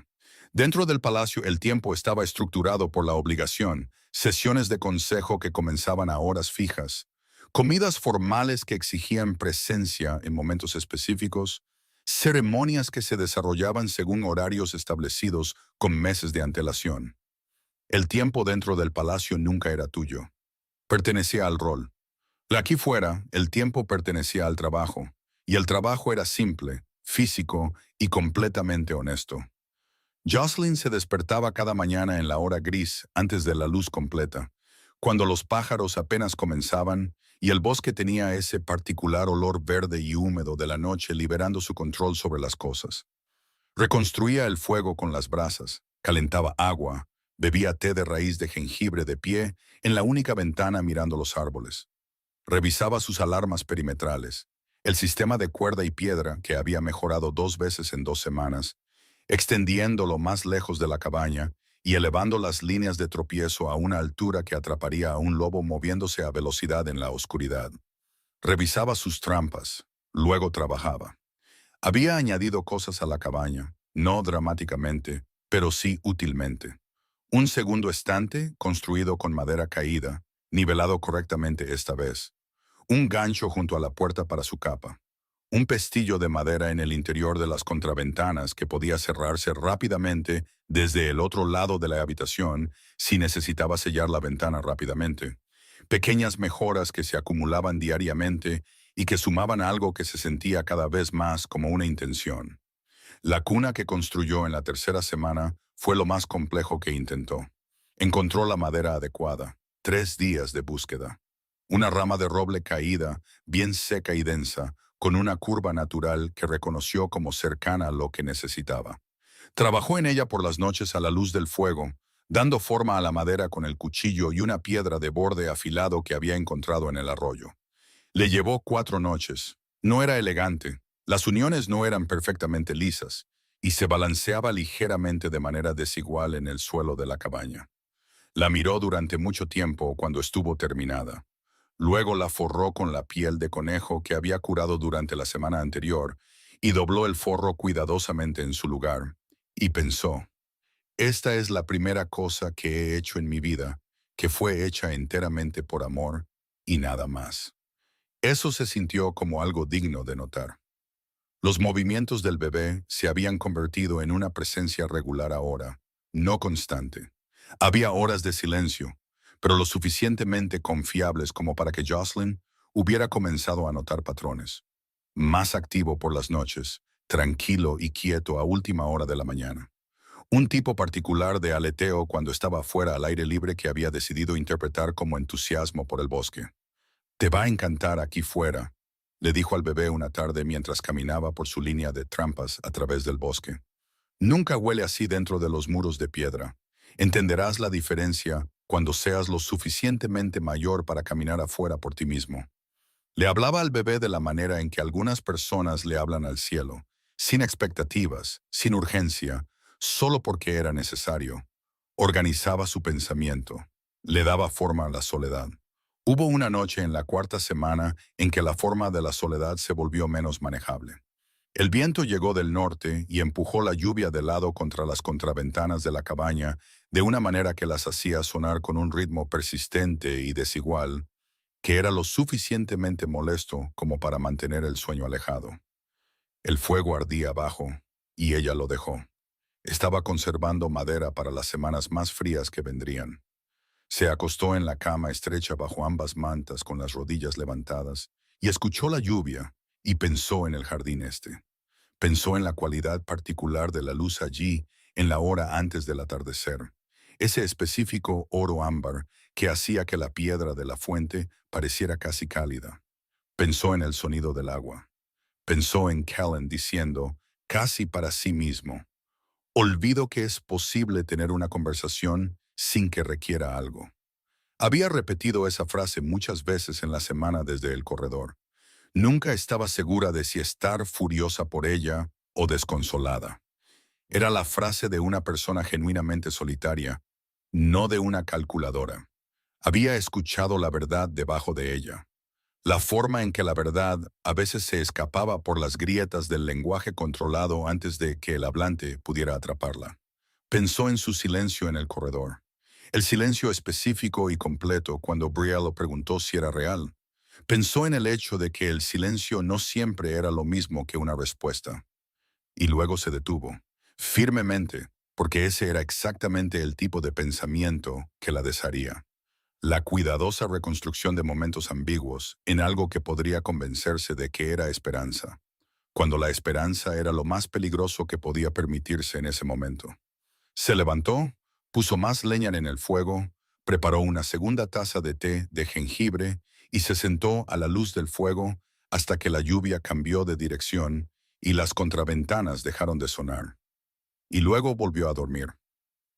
Dentro del palacio el tiempo estaba estructurado por la obligación, sesiones de consejo que comenzaban a horas fijas, comidas formales que exigían presencia en momentos específicos, ceremonias que se desarrollaban según horarios establecidos con meses de antelación. El tiempo dentro del palacio nunca era tuyo. Pertenecía al rol. Aquí fuera, el tiempo pertenecía al trabajo, y el trabajo era simple, físico y completamente honesto. Jocelyn se despertaba cada mañana en la hora gris antes de la luz completa, cuando los pájaros apenas comenzaban y el bosque tenía ese particular olor verde y húmedo de la noche liberando su control sobre las cosas. Reconstruía el fuego con las brasas, calentaba agua, bebía té de raíz de jengibre de pie en la única ventana mirando los árboles. Revisaba sus alarmas perimetrales, el sistema de cuerda y piedra que había mejorado 2 veces en 2 semanas, extendiéndolo más lejos de la cabaña y elevando las líneas de tropiezo a una altura que atraparía a un lobo moviéndose a velocidad en la oscuridad. Revisaba sus trampas, luego trabajaba. Había añadido cosas a la cabaña, no dramáticamente, pero sí útilmente. Un segundo estante, construido con madera caída, nivelado correctamente esta vez. Un gancho junto a la puerta para su capa. Un pestillo de madera en el interior de las contraventanas que podía cerrarse rápidamente desde el otro lado de la habitación si necesitaba sellar la ventana rápidamente. Pequeñas mejoras que se acumulaban diariamente y que sumaban a algo que se sentía cada vez más como una intención. La cuna que construyó en la tercera semana fue lo más complejo que intentó. Encontró la madera adecuada. 3 días de búsqueda. Una rama de roble caída, bien seca y densa, con una curva natural que reconoció como cercana a lo que necesitaba. Trabajó en ella por las noches a la luz del fuego, dando forma a la madera con el cuchillo y una piedra de borde afilado que había encontrado en el arroyo. Le llevó 4 noches. No era elegante, las uniones no eran perfectamente lisas, y se balanceaba ligeramente de manera desigual en el suelo de la cabaña. La miró durante mucho tiempo cuando estuvo terminada. Luego la forró con la piel de conejo que había curado durante la semana anterior y dobló el forro cuidadosamente en su lugar. Y pensó, esta es la primera cosa que he hecho en mi vida, que fue hecha enteramente por amor y nada más. Eso se sintió como algo digno de notar. Los movimientos del bebé se habían convertido en una presencia regular ahora, no constante. Había horas de silencio, pero lo suficientemente confiables como para que Jocelyn hubiera comenzado a notar patrones. Más activo por las noches, tranquilo y quieto a última hora de la mañana. Un tipo particular de aleteo cuando estaba fuera al aire libre que había decidido interpretar como entusiasmo por el bosque. «Te va a encantar aquí fuera», le dijo al bebé una tarde mientras caminaba por su línea de trampas a través del bosque. «Nunca huele así dentro de los muros de piedra. Entenderás la diferencia cuando seas lo suficientemente mayor para caminar afuera por ti mismo». Le hablaba al bebé de la manera en que algunas personas le hablan al cielo, sin expectativas, sin urgencia, solo porque era necesario. Organizaba su pensamiento, le daba forma a la soledad. Hubo una noche en la cuarta semana en que la forma de la soledad se volvió menos manejable. El viento llegó del norte y empujó la lluvia de lado contra las contraventanas de la cabaña de una manera que las hacía sonar con un ritmo persistente y desigual, que era lo suficientemente molesto como para mantener el sueño alejado. El fuego ardía abajo, y ella lo dejó. Estaba conservando madera para las semanas más frías que vendrían. Se acostó en la cama estrecha bajo ambas mantas con las rodillas levantadas y escuchó la lluvia y pensó en el jardín este. Pensó en la cualidad particular de la luz allí en la hora antes del atardecer, ese específico oro ámbar que hacía que la piedra de la fuente pareciera casi cálida. Pensó en el sonido del agua. Pensó en Kellen diciendo, casi para sí mismo, «Olvido que es posible tener una conversación sin que requiera algo». Había repetido esa frase muchas veces en la semana desde el corredor. Nunca estaba segura de si estar furiosa por ella o desconsolada. Era la frase de una persona genuinamente solitaria, no de una calculadora. Había escuchado la verdad debajo de ella. La forma en que la verdad a veces se escapaba por las grietas del lenguaje controlado antes de que el hablante pudiera atraparla. Pensó en su silencio en el corredor. El silencio específico y completo cuando Bria lo preguntó si era real. Pensó en el hecho de que el silencio no siempre era lo mismo que una respuesta. Y luego se detuvo, firmemente, porque ese era exactamente el tipo de pensamiento que la desharía. La cuidadosa reconstrucción de momentos ambiguos en algo que podría convencerse de que era esperanza, cuando la esperanza era lo más peligroso que podía permitirse en ese momento. Se levantó, puso más leña en el fuego, preparó una segunda taza de té de jengibre y se sentó a la luz del fuego hasta que la lluvia cambió de dirección y las contraventanas dejaron de sonar. Y luego volvió a dormir.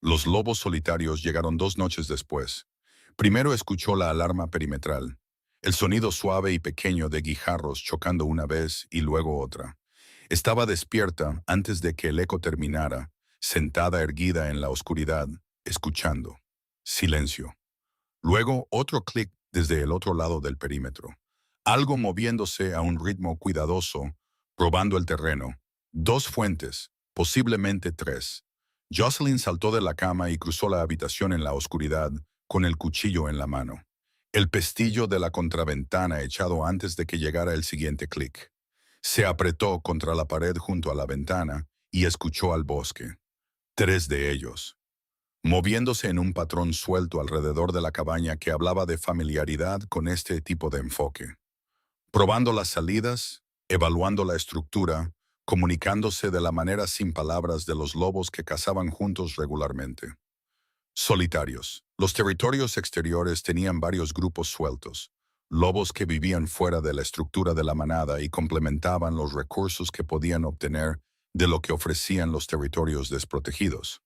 Los lobos solitarios llegaron 2 noches después. Primero escuchó la alarma perimetral, el sonido suave y pequeño de guijarros chocando una vez y luego otra. Estaba despierta antes de que el eco terminara, sentada erguida en la oscuridad, escuchando. Silencio. Luego otro clic desde el otro lado del perímetro. Algo moviéndose a un ritmo cuidadoso, probando el terreno. 2 fuentes, posiblemente 3. Jocelyn saltó de la cama y cruzó la habitación en la oscuridad, con el cuchillo en la mano. El pestillo de la contraventana echado antes de que llegara el siguiente clic. Se apretó contra la pared junto a la ventana y escuchó al bosque. 3 de ellos, moviéndose en un patrón suelto alrededor de la cabaña que hablaba de familiaridad con este tipo de enfoque. Probando las salidas, evaluando la estructura, comunicándose de la manera sin palabras de los lobos que cazaban juntos regularmente. Solitarios. Los territorios exteriores tenían varios grupos sueltos, lobos que vivían fuera de la estructura de la manada y complementaban los recursos que podían obtener de lo que ofrecían los territorios desprotegidos.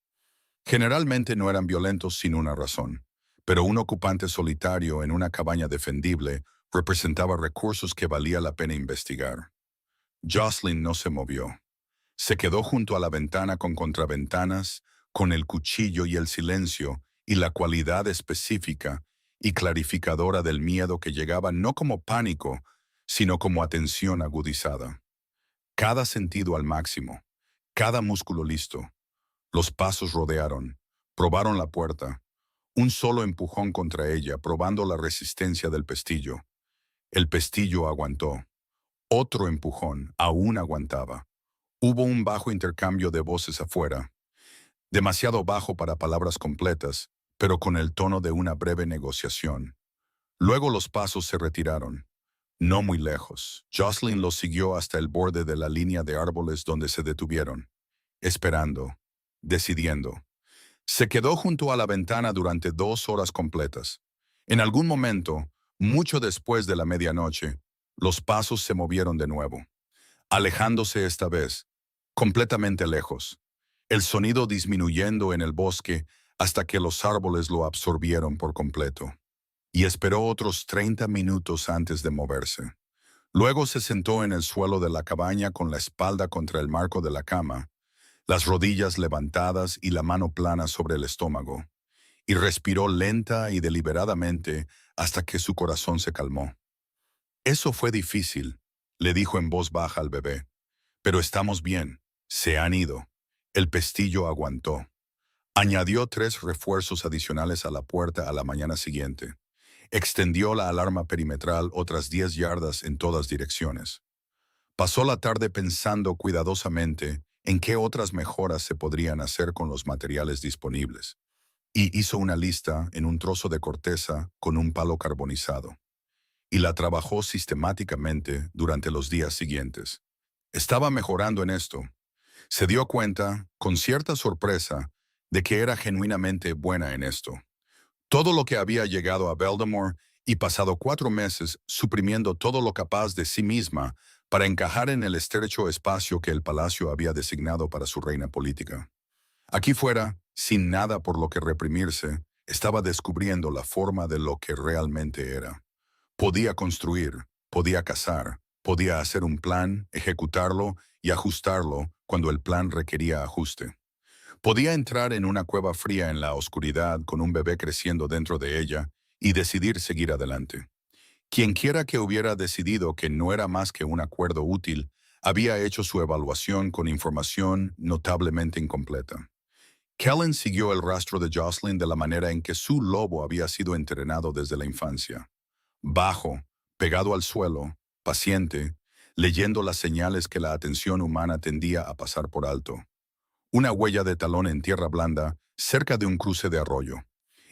Generalmente no eran violentos sin una razón, pero un ocupante solitario en una cabaña defendible representaba recursos que valía la pena investigar. Jocelyn no se movió. Se quedó junto a la ventana con contraventanas, con el cuchillo y el silencio y la cualidad específica y clarificadora del miedo que llegaba no como pánico, sino como atención agudizada. Cada sentido al máximo, cada músculo listo. Los pasos rodearon, probaron la puerta, un solo empujón contra ella, probando la resistencia del pestillo. El pestillo aguantó. Otro empujón, aún aguantaba. Hubo un bajo intercambio de voces afuera, demasiado bajo para palabras completas, pero con el tono de una breve negociación. Luego los pasos se retiraron, no muy lejos. Jocelyn los siguió hasta el borde de la línea de árboles donde se detuvieron, esperando, decidiendo. Se quedó junto a la ventana durante 2 horas completas. En algún momento, mucho después de la medianoche, los pasos se movieron de nuevo, alejándose esta vez, completamente lejos, el sonido disminuyendo en el bosque hasta que los árboles lo absorbieron por completo. Y esperó otros 30 minutos antes de moverse. Luego se sentó en el suelo de la cabaña con la espalda contra el marco de la cama, las rodillas levantadas y la mano plana sobre el estómago, y respiró lenta y deliberadamente hasta que su corazón se calmó. «Eso fue difícil», le dijo en voz baja al bebé, «pero estamos bien, se han ido». El pestillo aguantó. Añadió 3 refuerzos adicionales a la puerta a la mañana siguiente. Extendió la alarma perimetral otras 10 yardas en todas direcciones. Pasó la tarde pensando cuidadosamente en qué otras mejoras se podrían hacer con los materiales disponibles, y hizo una lista en un trozo de corteza con un palo carbonizado, y la trabajó sistemáticamente durante los días siguientes. Estaba mejorando en esto. Se dio cuenta, con cierta sorpresa, de que era genuinamente buena en esto. Todo lo que había llegado a Baltimore y pasado 4 meses suprimiendo todo lo capaz de sí misma para encajar en el estrecho espacio que el palacio había designado para su reina política. Aquí fuera, sin nada por lo que reprimirse, estaba descubriendo la forma de lo que realmente era. Podía construir, podía cazar, podía hacer un plan, ejecutarlo y ajustarlo cuando el plan requería ajuste. Podía entrar en una cueva fría en la oscuridad con un bebé creciendo dentro de ella y decidir seguir adelante. Quienquiera que hubiera decidido que no era más que un acuerdo útil, había hecho su evaluación con información notablemente incompleta. Kellen siguió el rastro de Jocelyn de la manera en que su lobo había sido entrenado desde la infancia. Bajo, pegado al suelo, paciente, leyendo las señales que la atención humana tendía a pasar por alto. Una huella de talón en tierra blanda, cerca de un cruce de arroyo.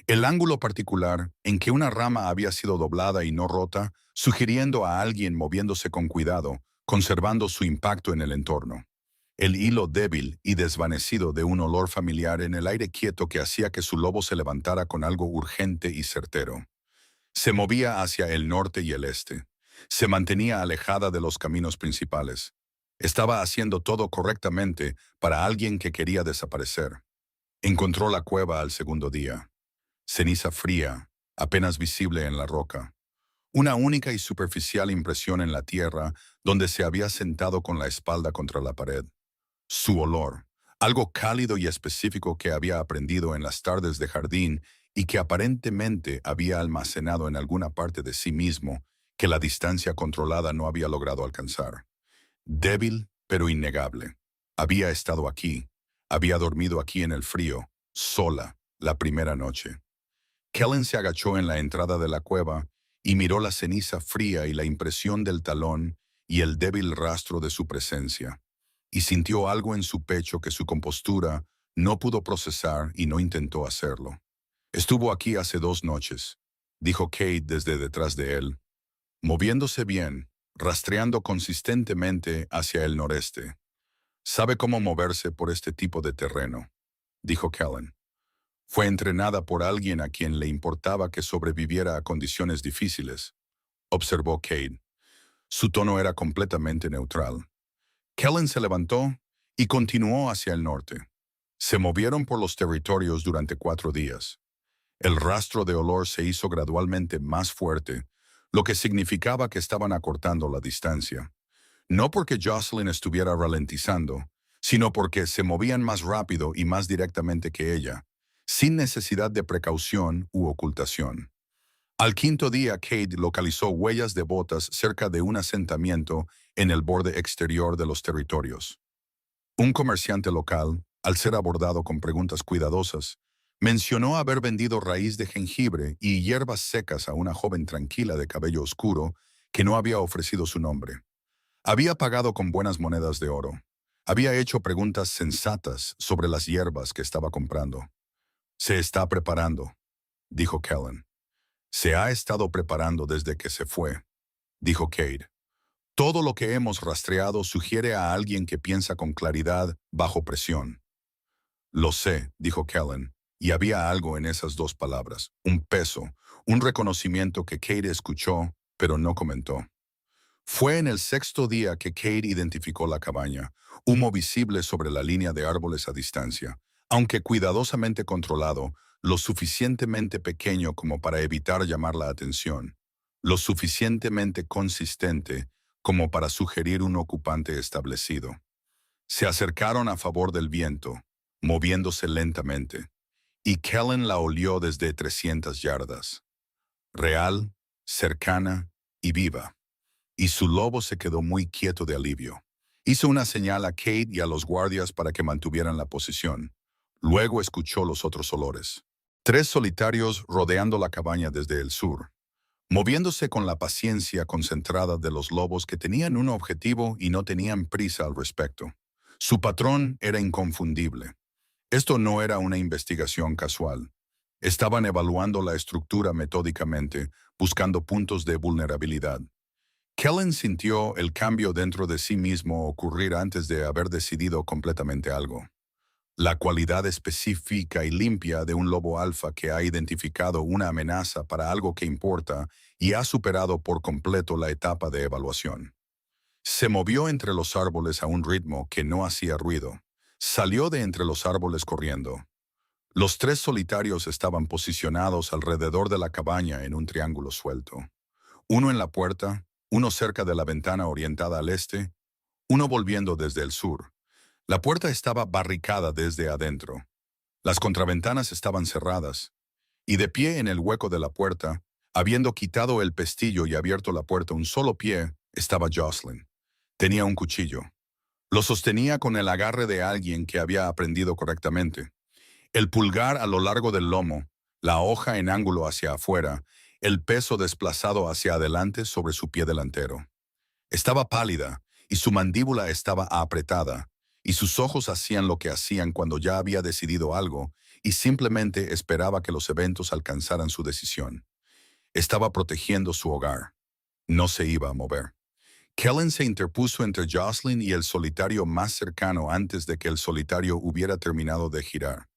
El ángulo particular en que una rama había sido doblada y no rota, sugiriendo a alguien moviéndose con cuidado, conservando su impacto en el entorno. El hilo débil y desvanecido de un olor familiar en el aire quieto que hacía que su lobo se levantara con algo urgente y certero. Se movía hacia el norte y el este. Se mantenía alejada de los caminos principales. Estaba haciendo todo correctamente para alguien que quería desaparecer. Encontró la cueva al segundo día. Ceniza fría, apenas visible en la roca. Una única y superficial impresión en la tierra donde se había sentado con la espalda contra la pared. Su olor, algo cálido y específico que había aprendido en las tardes de jardín y que aparentemente había almacenado en alguna parte de sí mismo que la distancia controlada no había logrado alcanzar. Débil, pero innegable. Había estado aquí, había dormido aquí en el frío, sola, la primera noche. Kellen se agachó en la entrada de la cueva y miró la ceniza fría y la impresión del talón y el débil rastro de su presencia, y sintió algo en su pecho que su compostura no pudo procesar y no intentó hacerlo. Estuvo aquí hace 2 noches, dijo Kate desde detrás de él, moviéndose bien, rastreando consistentemente hacia el noreste. Sabe cómo moverse por este tipo de terreno, dijo Kellen. Fue entrenada por alguien a quien le importaba que sobreviviera a condiciones difíciles, observó Cade. Su tono era completamente neutral. Kellen se levantó y continuó hacia el norte. Se movieron por los territorios durante 4 días. El rastro de olor se hizo gradualmente más fuerte, lo que significaba que estaban acortando la distancia. No porque Jocelyn estuviera ralentizando, sino porque se movían más rápido y más directamente que ella, sin necesidad de precaución u ocultación. Al quinto día, Kate localizó huellas de botas cerca de un asentamiento en el borde exterior de los territorios. Un comerciante local, al ser abordado con preguntas cuidadosas, mencionó haber vendido raíz de jengibre y hierbas secas a una joven tranquila de cabello oscuro que no había ofrecido su nombre. Había pagado con buenas monedas de oro. Había hecho preguntas sensatas sobre las hierbas que estaba comprando. Se está preparando, dijo Kellen. Se ha estado preparando desde que se fue, dijo Cade. Todo lo que hemos rastreado sugiere a alguien que piensa con claridad bajo presión. Lo sé, dijo Kellen, y había algo en esas dos palabras, un peso, un reconocimiento que Cade escuchó, pero no comentó. Fue en el sexto día que Cade identificó la cabaña, humo visible sobre la línea de árboles a distancia, aunque cuidadosamente controlado, lo suficientemente pequeño como para evitar llamar la atención, lo suficientemente consistente como para sugerir un ocupante establecido. Se acercaron a favor del viento, moviéndose lentamente, y Kellen la olió desde 300 yardas. Real, cercana y viva. Y su lobo se quedó muy quieto de alivio. Hizo una señal a Kate y a los guardias para que mantuvieran la posición. Luego escuchó los otros olores. 3 solitarios rodeando la cabaña desde el sur, moviéndose con la paciencia concentrada de los lobos que tenían un objetivo y no tenían prisa al respecto. Su patrón era inconfundible. Esto no era una investigación casual. Estaban evaluando la estructura metódicamente, buscando puntos de vulnerabilidad. Kellen sintió el cambio dentro de sí mismo ocurrir antes de haber decidido completamente algo. La cualidad específica y limpia de un lobo alfa que ha identificado una amenaza para algo que importa y ha superado por completo la etapa de evaluación. Se movió entre los árboles a un ritmo que no hacía ruido. Salió de entre los árboles corriendo. Los 3 solitarios estaban posicionados alrededor de la cabaña en un triángulo suelto. Uno en la puerta, uno cerca de la ventana orientada al este, uno volviendo desde el sur. La puerta estaba barricada desde adentro. Las contraventanas estaban cerradas, y de pie en el hueco de la puerta, habiendo quitado el pestillo y abierto la puerta un solo pie, estaba Jocelyn. Tenía un cuchillo. Lo sostenía con el agarre de alguien que había aprendido correctamente. El pulgar a lo largo del lomo, la hoja en ángulo hacia afuera, el peso desplazado hacia adelante sobre su pie delantero. Estaba pálida, y su mandíbula estaba apretada, y sus ojos hacían lo que hacían cuando ya había decidido algo, y simplemente esperaba que los eventos alcanzaran su decisión. Estaba protegiendo su hogar. No se iba a mover. Kellen se interpuso entre Jocelyn y el solitario más cercano antes de que el solitario hubiera terminado de girar.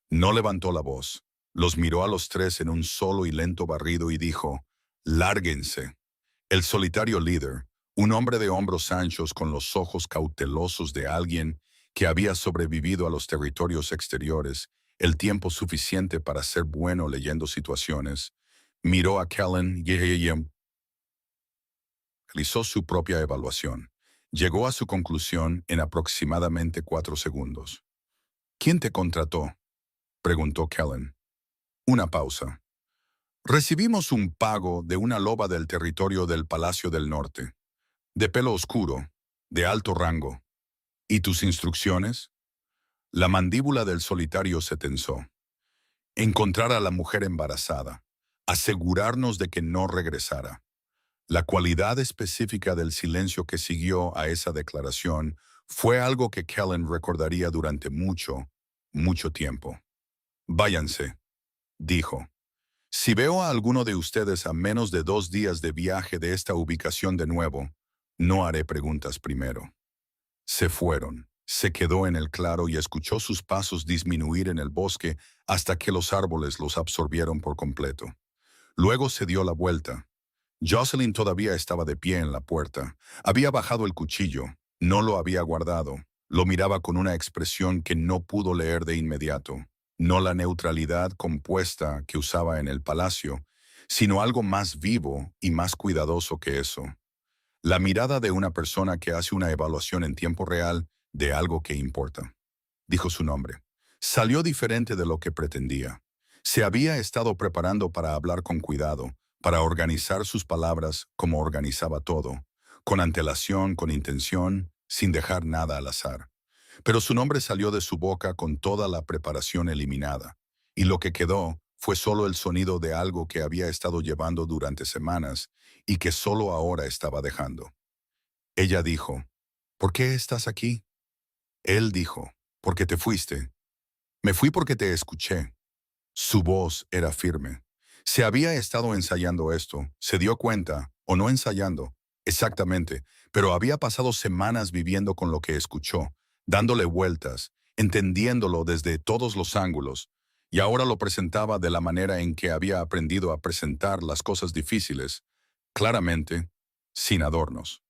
No levantó la voz. Los miró a los tres en un solo y lento barrido y dijo, «Lárguense». El solitario líder, un hombre de hombros anchos con los ojos cautelosos de alguien que había sobrevivido a los territorios exteriores el tiempo suficiente para ser bueno leyendo situaciones, miró a Kellen y realizó su propia evaluación. Llegó a su conclusión en aproximadamente 4 segundos. «¿Quién te contrató?», preguntó Kellen. Una pausa. «Recibimos un pago de una loba del territorio del Palacio del Norte, de pelo oscuro, de alto rango. ¿Y tus instrucciones?». La mandíbula del solitario se tensó. «Encontrar a la mujer embarazada. Asegurarnos de que no regresara». La cualidad específica del silencio que siguió a esa declaración fue algo que Kellen recordaría durante mucho, mucho tiempo. «Váyanse», dijo. «Si veo a alguno de ustedes a menos de 2 días de viaje de esta ubicación de nuevo, no haré preguntas primero». Se fueron. Se quedó en el claro y escuchó sus pasos disminuir en el bosque hasta que los árboles los absorbieron por completo. Luego se dio la vuelta. Jocelyn todavía estaba de pie en la puerta. Había bajado el cuchillo. No lo había guardado. Lo miraba con una expresión que no pudo leer de inmediato. No la neutralidad compuesta que usaba en el palacio, sino algo más vivo y más cuidadoso que eso. La mirada de una persona que hace una evaluación en tiempo real de algo que importa. Dijo su nombre. Salió diferente de lo que pretendía. Se había estado preparando para hablar con cuidado, para organizar sus palabras como organizaba todo, con antelación, con intención, sin dejar nada al azar. Pero su nombre salió de su boca con toda la preparación eliminada, y lo que quedó fue solo el sonido de algo que había estado llevando durante semanas y que solo ahora estaba dejando. Ella dijo, «¿Por qué estás aquí?». Él dijo, «Porque te fuiste». «Me fui porque te escuché». Su voz era firme. Se había estado ensayando esto, se dio cuenta, o no ensayando, exactamente, pero había pasado semanas viviendo con lo que escuchó, dándole vueltas, entendiéndolo desde todos los ángulos, y ahora lo presentaba de la manera en que había aprendido a presentar las cosas difíciles, claramente, sin adornos.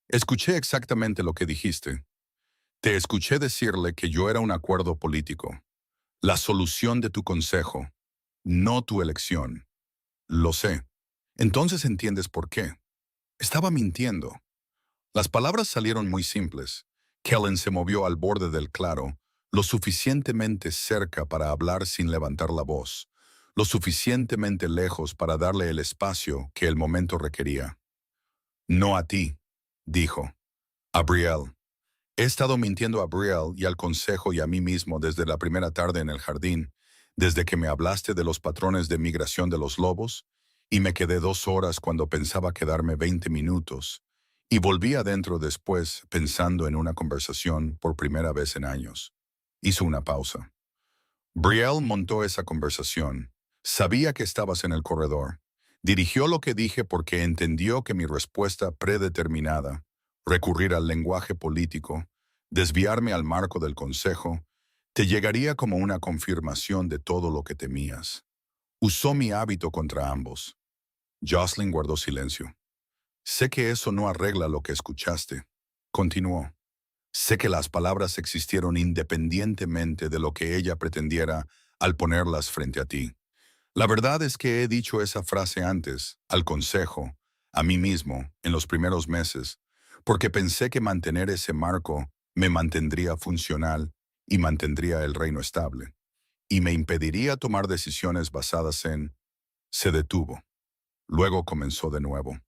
«Escuché exactamente lo que dijiste. Te escuché decirle que yo era un acuerdo político, la solución de tu consejo, no tu elección. Lo sé. Entonces entiendes por qué. Estaba mintiendo». Las palabras salieron muy simples. Kellen se movió al borde del claro, lo suficientemente cerca para hablar sin levantar la voz, lo suficientemente lejos para darle el espacio que el momento requería. «No a ti», dijo. «A Brielle. He estado mintiendo a Brielle y al consejo y a mí mismo desde la primera tarde en el jardín, desde que me hablaste de los patrones de migración de los lobos, y me quedé 2 horas cuando pensaba quedarme 20 minutos, y volví adentro después pensando en una conversación por primera vez en años». Hizo una pausa. «Brielle montó esa conversación. Sabía que estabas en el corredor. Dirigió lo que dije porque entendió que mi respuesta predeterminada, recurrir al lenguaje político, desviarme al marco del consejo, te llegaría como una confirmación de todo lo que temías. Usó mi hábito contra ambos». Jocelyn guardó silencio. «Sé que eso no arregla lo que escuchaste», continuó. «Sé que las palabras existieron independientemente de lo que ella pretendiera al ponerlas frente a ti. La verdad es que he dicho esa frase antes, al consejo, a mí mismo, en los primeros meses, porque pensé que mantener ese marco me mantendría funcional y mantendría el reino estable, y me impediría tomar decisiones basadas en...». Se detuvo. Luego comenzó de nuevo.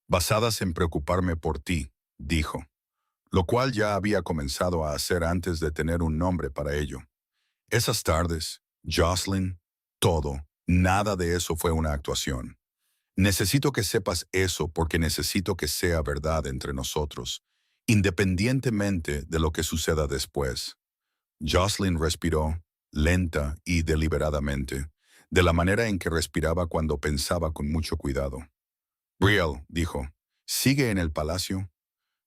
«Basadas en preocuparme por ti», dijo, lo cual ya había comenzado a hacer antes de tener un nombre para ello. Esas tardes, Jocelyn, todo, nada de eso fue una actuación. Necesito que sepas eso porque necesito que sea verdad entre nosotros, independientemente de lo que suceda después. Jocelyn respiró, lenta y deliberadamente, de la manera en que respiraba cuando pensaba con mucho cuidado. «Brielle», dijo, «¿sigue en el palacio?».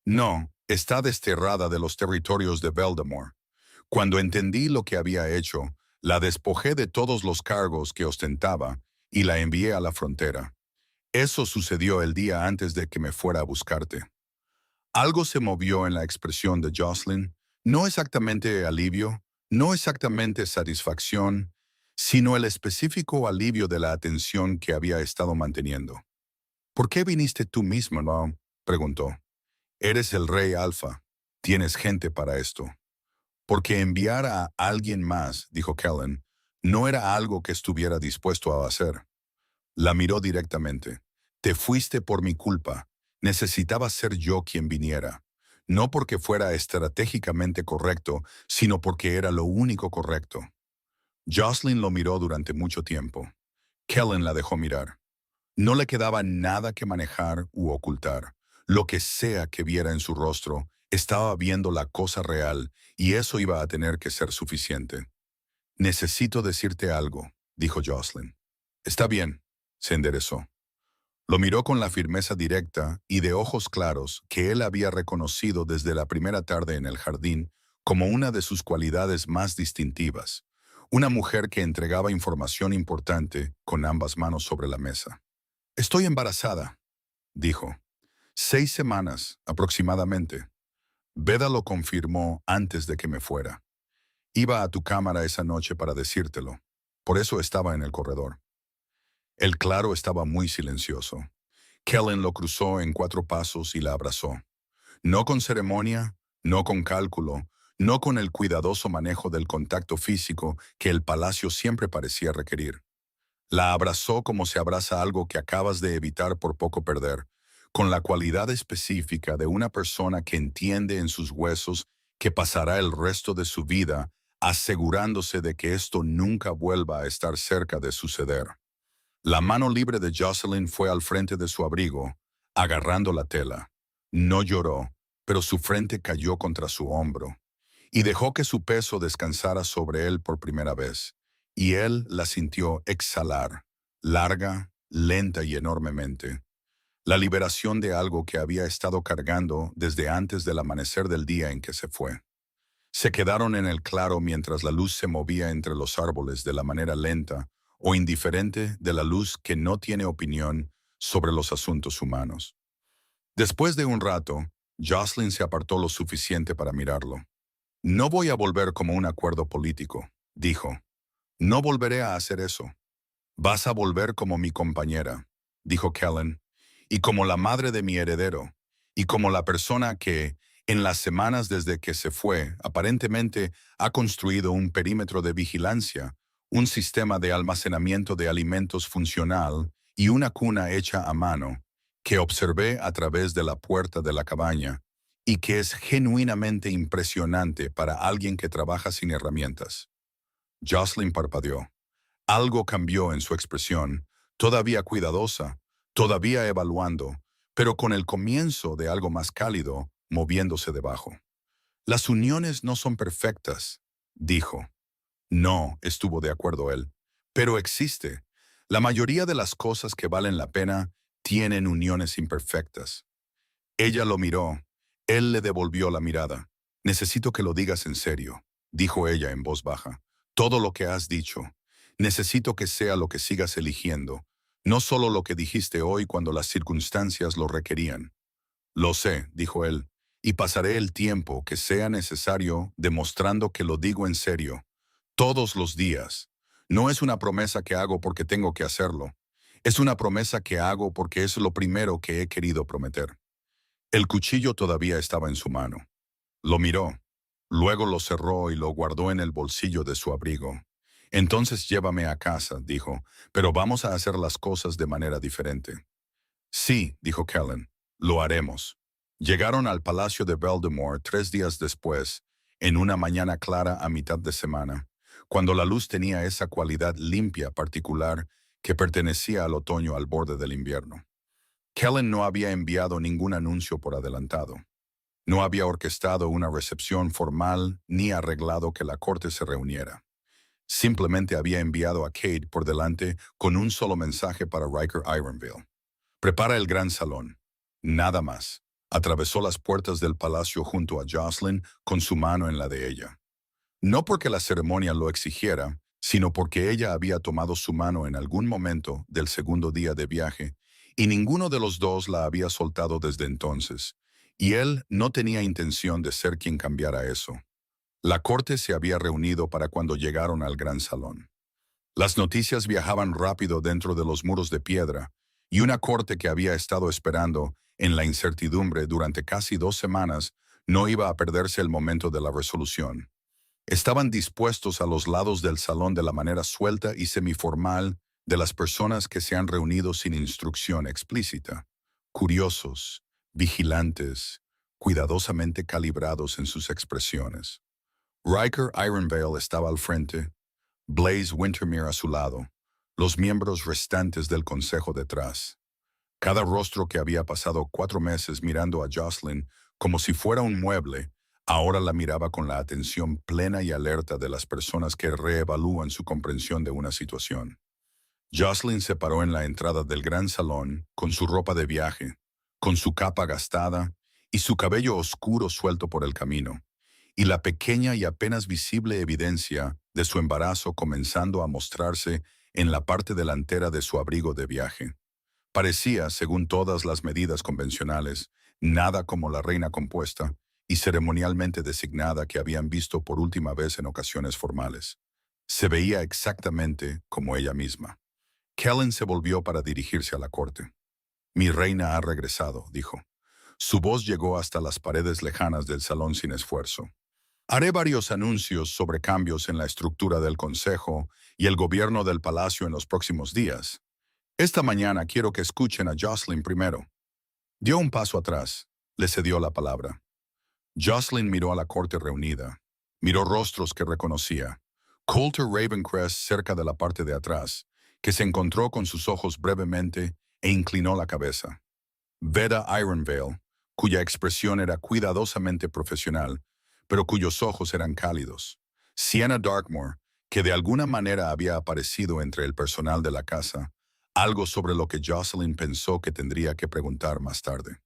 «No, está desterrada de los territorios de Veldemort. Cuando entendí lo que había hecho, La despojé de todos los cargos que ostentaba y la envié a la frontera. Eso sucedió el día antes de que me fuera a buscarte. Algo se movió en la expresión de Jocelyn, no exactamente alivio, no exactamente satisfacción, sino el específico alivio de la atención que había estado manteniendo. ¿Por qué viniste tú mismo, no? Preguntó. Eres el rey Alfa. Tienes gente para esto. Porque enviar a alguien más, dijo Kellen, no era algo que estuviera dispuesto a hacer. La miró directamente. Te fuiste por mi culpa. Necesitaba ser yo quien viniera. No porque fuera estratégicamente correcto, sino porque era lo único correcto. Jocelyn lo miró durante mucho tiempo. Kellen la dejó mirar. No le quedaba nada que manejar u ocultar. Lo que sea que viera en su rostro, estaba viendo la cosa real, y eso iba a tener que ser suficiente. Necesito decirte algo, dijo Jocelyn. Está bien, se enderezó. Lo miró con la firmeza directa y de ojos claros que él había reconocido desde la primera tarde en el jardín como una de sus cualidades más distintivas. Una mujer que entregaba información importante con ambas manos sobre la mesa. Estoy embarazada, dijo. 6 semanas, aproximadamente. Beda lo confirmó antes de que me fuera. Iba a tu cámara esa noche para decírtelo. Por eso estaba en el corredor. El claro estaba muy silencioso. Kellen lo cruzó en 4 pasos y la abrazó. No con ceremonia, no con cálculo, no con el cuidadoso manejo del contacto físico que el palacio siempre parecía requerir. La abrazó como se abraza algo que acabas de evitar por poco perder, con la cualidad específica de una persona que entiende en sus huesos que pasará el resto de su vida asegurándose de que esto nunca vuelva a estar cerca de suceder. La mano libre de Jocelyn fue al frente de su abrigo, agarrando la tela. No lloró, pero su frente cayó contra su hombro, y dejó que su peso descansara sobre él por primera vez, y él la sintió exhalar, larga, lenta y enormemente. La liberación de algo que había estado cargando desde antes del amanecer del día en que se fue. Se quedaron en el claro mientras la luz se movía entre los árboles de la manera lenta o indiferente de la luz que no tiene opinión sobre los asuntos humanos. Después de un rato, Jocelyn se apartó lo suficiente para mirarlo. No voy a volver como un acuerdo político, dijo. No volveré a hacer eso. Vas a volver como mi compañera, dijo Kellen, y como la madre de mi heredero, y como la persona que, en las semanas desde que se fue, aparentemente ha construido un perímetro de vigilancia, un sistema de almacenamiento de alimentos funcional y una cuna hecha a mano, que observé a través de la puerta de la cabaña, y que es genuinamente impresionante para alguien que trabaja sin herramientas. Jocelyn parpadeó. Algo cambió en su expresión, todavía cuidadosa, todavía evaluando, pero con el comienzo de algo más cálido, moviéndose debajo. Las uniones no son perfectas, dijo. No, estuvo de acuerdo él, pero existe. La mayoría de las cosas que valen la pena tienen uniones imperfectas. Ella lo miró. Él le devolvió la mirada. Necesito que lo digas en serio, dijo ella en voz baja. Todo lo que has dicho. Necesito que sea lo que sigas eligiendo, no solo lo que dijiste hoy cuando las circunstancias lo requerían. Lo sé, dijo él, y pasaré el tiempo que sea necesario demostrando que lo digo en serio, todos los días. No es una promesa que hago porque tengo que hacerlo. Es una promesa que hago porque es lo primero que he querido prometer. El cuchillo todavía estaba en su mano. Lo miró. Luego lo cerró y lo guardó en el bolsillo de su abrigo. Entonces llévame a casa, dijo, pero vamos a hacer las cosas de manera diferente. Sí, dijo Kellen, lo haremos. Llegaron al palacio de Beldomore 3 días después, en una mañana clara a mitad de semana, cuando la luz tenía esa cualidad limpia particular que pertenecía al otoño al borde del invierno. Kellen no había enviado ningún anuncio por adelantado. No había orquestado una recepción formal ni arreglado que la corte se reuniera. Simplemente había enviado a Kate por delante con un solo mensaje para Riker Ironville. Prepara el gran salón. Nada más. Atravesó las puertas del palacio junto a Jocelyn con su mano en la de ella. No porque la ceremonia lo exigiera, sino porque ella había tomado su mano en algún momento del segundo día de viaje, y ninguno de los dos la había soltado desde entonces, y él no tenía intención de ser quien cambiara eso. La corte se había reunido para cuando llegaron al gran salón. Las noticias viajaban rápido dentro de los muros de piedra, y una corte que había estado esperando en la incertidumbre durante casi 2 semanas no iba a perderse el momento de la resolución. Estaban dispuestos a los lados del salón de la manera suelta y semiformal de las personas que se han reunido sin instrucción explícita, curiosos, vigilantes, cuidadosamente calibrados en sus expresiones. Riker Ironvale estaba al frente, Blaze Wintermere a su lado, los miembros restantes del consejo detrás. Cada rostro que había pasado 4 meses mirando a Jocelyn como si fuera un mueble, ahora la miraba con la atención plena y alerta de las personas que reevalúan su comprensión de una situación. Jocelyn se paró en la entrada del gran salón, con su ropa de viaje, con su capa gastada y su cabello oscuro suelto por el camino, y la pequeña y apenas visible evidencia de su embarazo comenzando a mostrarse en la parte delantera de su abrigo de viaje. Parecía, según todas las medidas convencionales, nada como la reina compuesta y ceremonialmente designada que habían visto por última vez en ocasiones formales. Se veía exactamente como ella misma. Kellen se volvió para dirigirse a la corte. «Mi reina ha regresado», dijo. Su voz llegó hasta las paredes lejanas del salón sin esfuerzo. «Haré varios anuncios sobre cambios en la estructura del consejo y el gobierno del palacio en los próximos días. Esta mañana quiero que escuchen a Jocelyn primero». Dio un paso atrás. Le cedió la palabra. Jocelyn miró a la corte reunida. Miró rostros que reconocía. Coulter Ravencrest cerca de la parte de atrás, que se encontró con sus ojos brevemente e inclinó la cabeza. Veda Ironvale, cuya expresión era cuidadosamente profesional, pero cuyos ojos eran cálidos. Sienna Darkmoor, que de alguna manera había aparecido entre el personal de la casa, algo sobre lo que Jocelyn pensó que tendría que preguntar más tarde.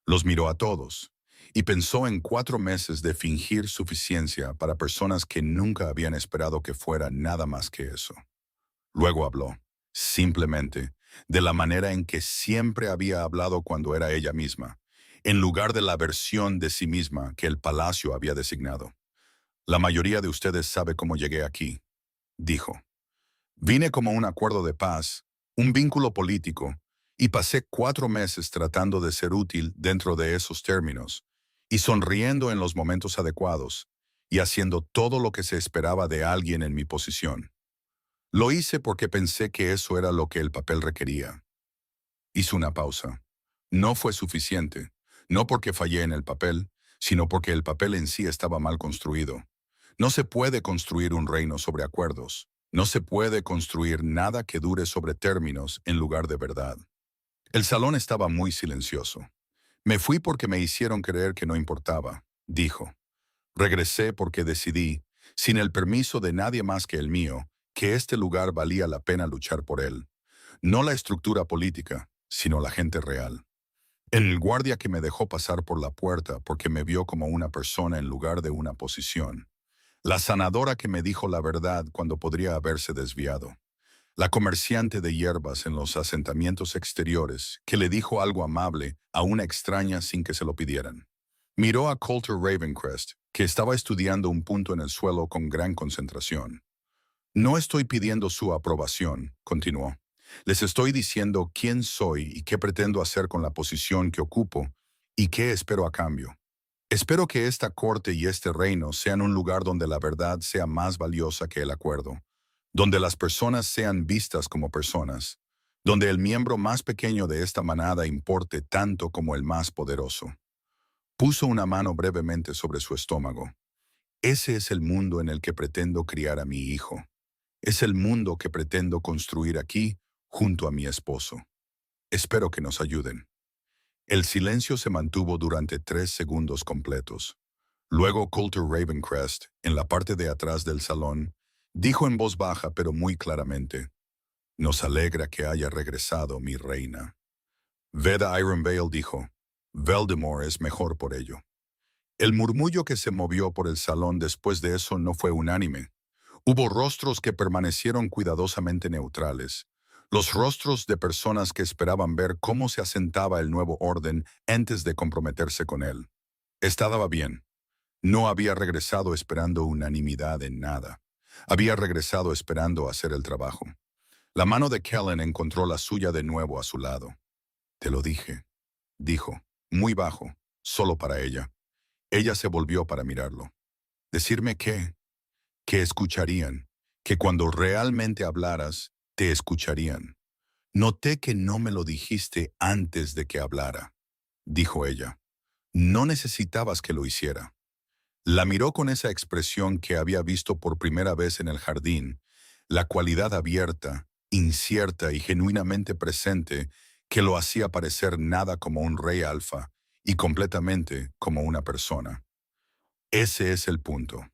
Los miró a todos, y pensó en 4 meses de fingir suficiencia para personas que nunca habían esperado que fuera nada más que eso. Luego habló, simplemente, de la manera en que siempre había hablado cuando era ella misma, en lugar de la versión de sí misma que el palacio había designado. «La mayoría de ustedes sabe cómo llegué aquí», dijo. «Vine como un acuerdo de paz, un vínculo político, y pasé 4 meses tratando de ser útil dentro de esos términos, y sonriendo en los momentos adecuados, y haciendo todo lo que se esperaba de alguien en mi posición. Lo hice porque pensé que eso era lo que el papel requería». Hizo una pausa. No fue suficiente, no porque fallé en el papel, sino porque el papel en sí estaba mal construido. No se puede construir un reino sobre acuerdos. No se puede construir nada que dure sobre términos en lugar de verdad. El salón estaba muy silencioso. «Me fui porque me hicieron creer que no importaba», dijo. «Regresé porque decidí, sin el permiso de nadie más que el mío, que este lugar valía la pena luchar por él. No la estructura política, sino la gente real. El guardia que me dejó pasar por la puerta porque me vio como una persona en lugar de una posición. La sanadora que me dijo la verdad cuando podría haberse desviado. La comerciante de hierbas en los asentamientos exteriores que le dijo algo amable a una extraña sin que se lo pidieran». Miró a Coulter Ravencrest, que estaba estudiando un punto en el suelo con gran concentración. «No estoy pidiendo su aprobación», continuó. «Les estoy diciendo quién soy y qué pretendo hacer con la posición que ocupo y qué espero a cambio. Espero que esta corte y este reino sean un lugar donde la verdad sea más valiosa que el acuerdo, donde las personas sean vistas como personas, donde el miembro más pequeño de esta manada importe tanto como el más poderoso». Puso una mano brevemente sobre su estómago. «Ese es el mundo en el que pretendo criar a mi hijo. Es el mundo que pretendo construir aquí junto a mi esposo. Espero que nos ayuden». El silencio se mantuvo durante 3 segundos completos. Luego Coulter Ravencrest, en la parte de atrás del salón, dijo en voz baja pero muy claramente: «Nos alegra que haya regresado, mi reina». Veda Ironvale dijo: «Voldemort es mejor por ello». El murmullo que se movió por el salón después de eso no fue unánime. Hubo rostros que permanecieron cuidadosamente neutrales, los rostros de personas que esperaban ver cómo se asentaba el nuevo orden antes de comprometerse con él. Estaba bien. No había regresado esperando unanimidad en nada. Había regresado esperando hacer el trabajo. La mano de Kellen encontró la suya de nuevo a su lado. Te lo dije, dijo, muy bajo, solo para ella. Ella se volvió para mirarlo. Decirme que escucharían, que cuando realmente hablaras, te escucharían. Noté que no me lo dijiste antes de que hablara, dijo ella. No necesitabas que lo hiciera. La miró con esa expresión que había visto por primera vez en el jardín, la cualidad abierta, incierta y genuinamente presente que lo hacía parecer nada como un rey alfa y completamente como una persona. Ese es el punto.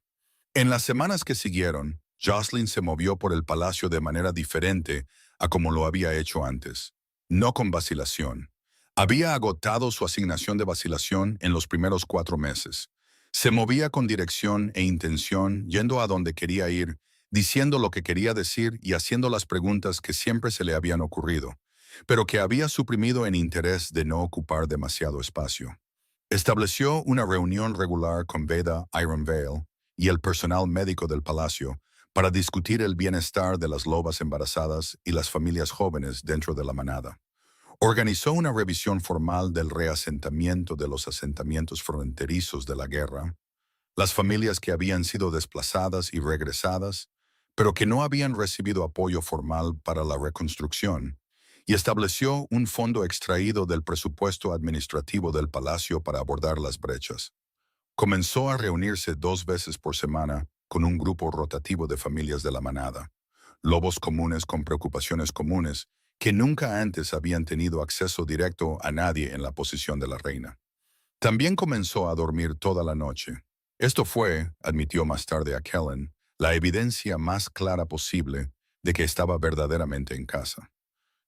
En las semanas que siguieron, Jocelyn se movió por el palacio de manera diferente a como lo había hecho antes. No con vacilación. Había agotado su asignación de vacilación en los primeros 4 meses. Se movía con dirección e intención, yendo a donde quería ir, diciendo lo que quería decir y haciendo las preguntas que siempre se le habían ocurrido, pero que había suprimido en interés de no ocupar demasiado espacio. Estableció una reunión regular con Veda Ironvale y el personal médico del palacio para discutir el bienestar de las lobas embarazadas y las familias jóvenes dentro de la manada. Organizó una revisión formal del reasentamiento de los asentamientos fronterizos de la guerra, las familias que habían sido desplazadas y regresadas, pero que no habían recibido apoyo formal para la reconstrucción, y estableció un fondo extraído del presupuesto administrativo del palacio para abordar las brechas. Comenzó a reunirse 2 veces por semana con un grupo rotativo de familias de la manada, lobos comunes con preocupaciones comunes, que nunca antes habían tenido acceso directo a nadie en la posición de la reina. También comenzó a dormir toda la noche. Esto fue, admitió más tarde a Kellen, la evidencia más clara posible de que estaba verdaderamente en casa.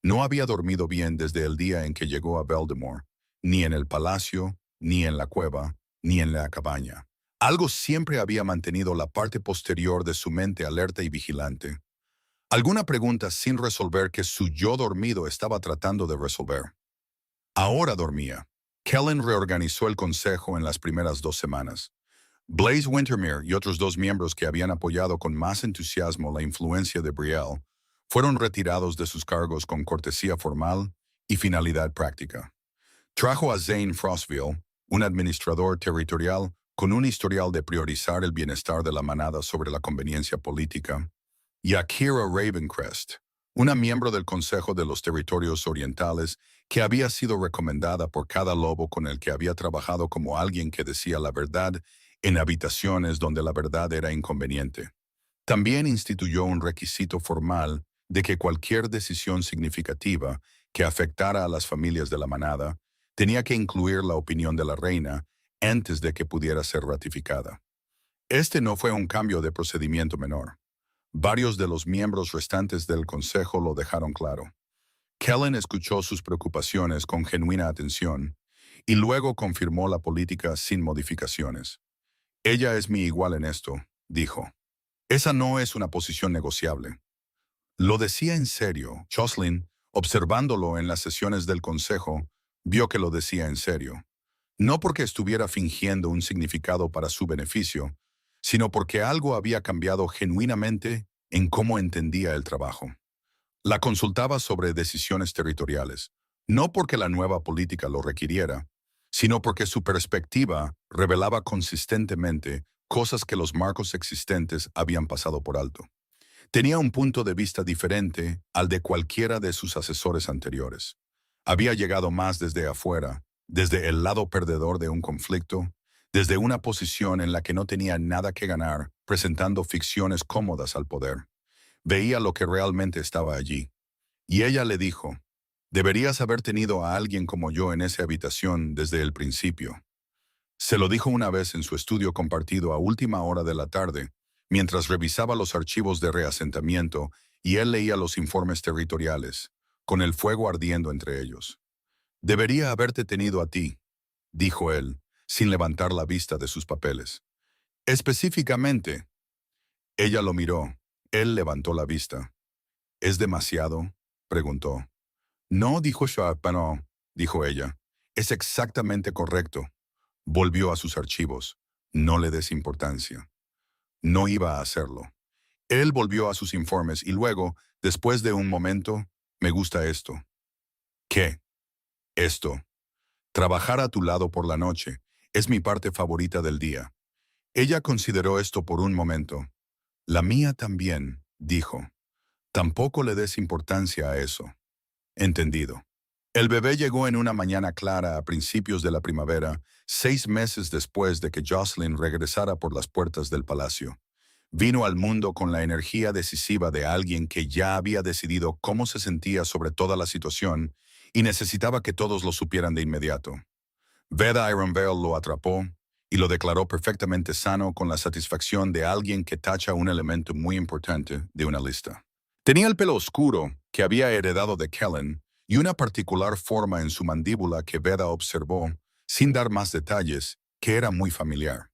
No había dormido bien desde el día en que llegó a Beldomore, ni en el palacio, ni en la cueva, ni en la cabaña. Algo siempre había mantenido la parte posterior de su mente alerta y vigilante. Alguna pregunta sin resolver que su yo dormido estaba tratando de resolver. Ahora dormía. Kellen reorganizó el consejo en las primeras 2 semanas. Blaze Wintermere y otros 2 miembros que habían apoyado con más entusiasmo la influencia de Brielle fueron retirados de sus cargos con cortesía formal y finalidad práctica. Trajo a Zane Frostville, un administrador territorial con un historial de priorizar el bienestar de la manada sobre la conveniencia política, y a Kira Ravencrest, una miembro del Consejo de los Territorios Orientales que había sido recomendada por cada lobo con el que había trabajado como alguien que decía la verdad en habitaciones donde la verdad era inconveniente. También instituyó un requisito formal de que cualquier decisión significativa que afectara a las familias de la manada tenía que incluir la opinión de la reina antes de que pudiera ser ratificada. Este no fue un cambio de procedimiento menor. Varios de los miembros restantes del consejo lo dejaron claro. Kellen escuchó sus preocupaciones con genuina atención y luego confirmó la política sin modificaciones. Ella es mi igual en esto, dijo. Esa no es una posición negociable. Lo decía en serio. Jocelyn, observándolo en las sesiones del consejo, vio que lo decía en serio. No porque estuviera fingiendo un significado para su beneficio, sino porque algo había cambiado genuinamente en cómo entendía el trabajo. La consultaba sobre decisiones territoriales, no porque la nueva política lo requiriera, sino porque su perspectiva revelaba consistentemente cosas que los marcos existentes habían pasado por alto. Tenía un punto de vista diferente al de cualquiera de sus asesores anteriores. Había llegado más desde afuera, desde el lado perdedor de un conflicto, desde una posición en la que no tenía nada que ganar, presentando ficciones cómodas al poder. Veía lo que realmente estaba allí. Y ella le dijo, deberías haber tenido a alguien como yo en esa habitación desde el principio. Se lo dijo una vez en su estudio compartido a última hora de la tarde, mientras revisaba los archivos de reasentamiento y él leía los informes territoriales, con el fuego ardiendo entre ellos. Debería haberte tenido a ti, dijo él, sin levantar la vista de sus papeles. Específicamente, Ella lo miró. Él levantó la vista. ¿Es demasiado?, preguntó. No, dijo Sharp, no, dijo ella. Es exactamente correcto. Volvió a sus archivos. No le des importancia. No iba a hacerlo. Él volvió a sus informes y luego, después de un momento, me gusta esto. ¿Qué? Esto. Trabajar a tu lado por la noche. Es mi parte favorita del día. Ella consideró esto por un momento. La mía también, dijo. Tampoco le des importancia a eso. Entendido. El bebé llegó en una mañana clara a principios de la primavera, 6 meses después de que Jocelyn regresara por las puertas del palacio. Vino al mundo con la energía decisiva de alguien que ya había decidido cómo se sentía sobre toda la situación y necesitaba que todos lo supieran de inmediato. Veda Ironvale lo atrapó y lo declaró perfectamente sano con la satisfacción de alguien que tacha un elemento muy importante de una lista. Tenía el pelo oscuro, que había heredado de Kellen, y una particular forma en su mandíbula que Veda observó, sin dar más detalles, que era muy familiar.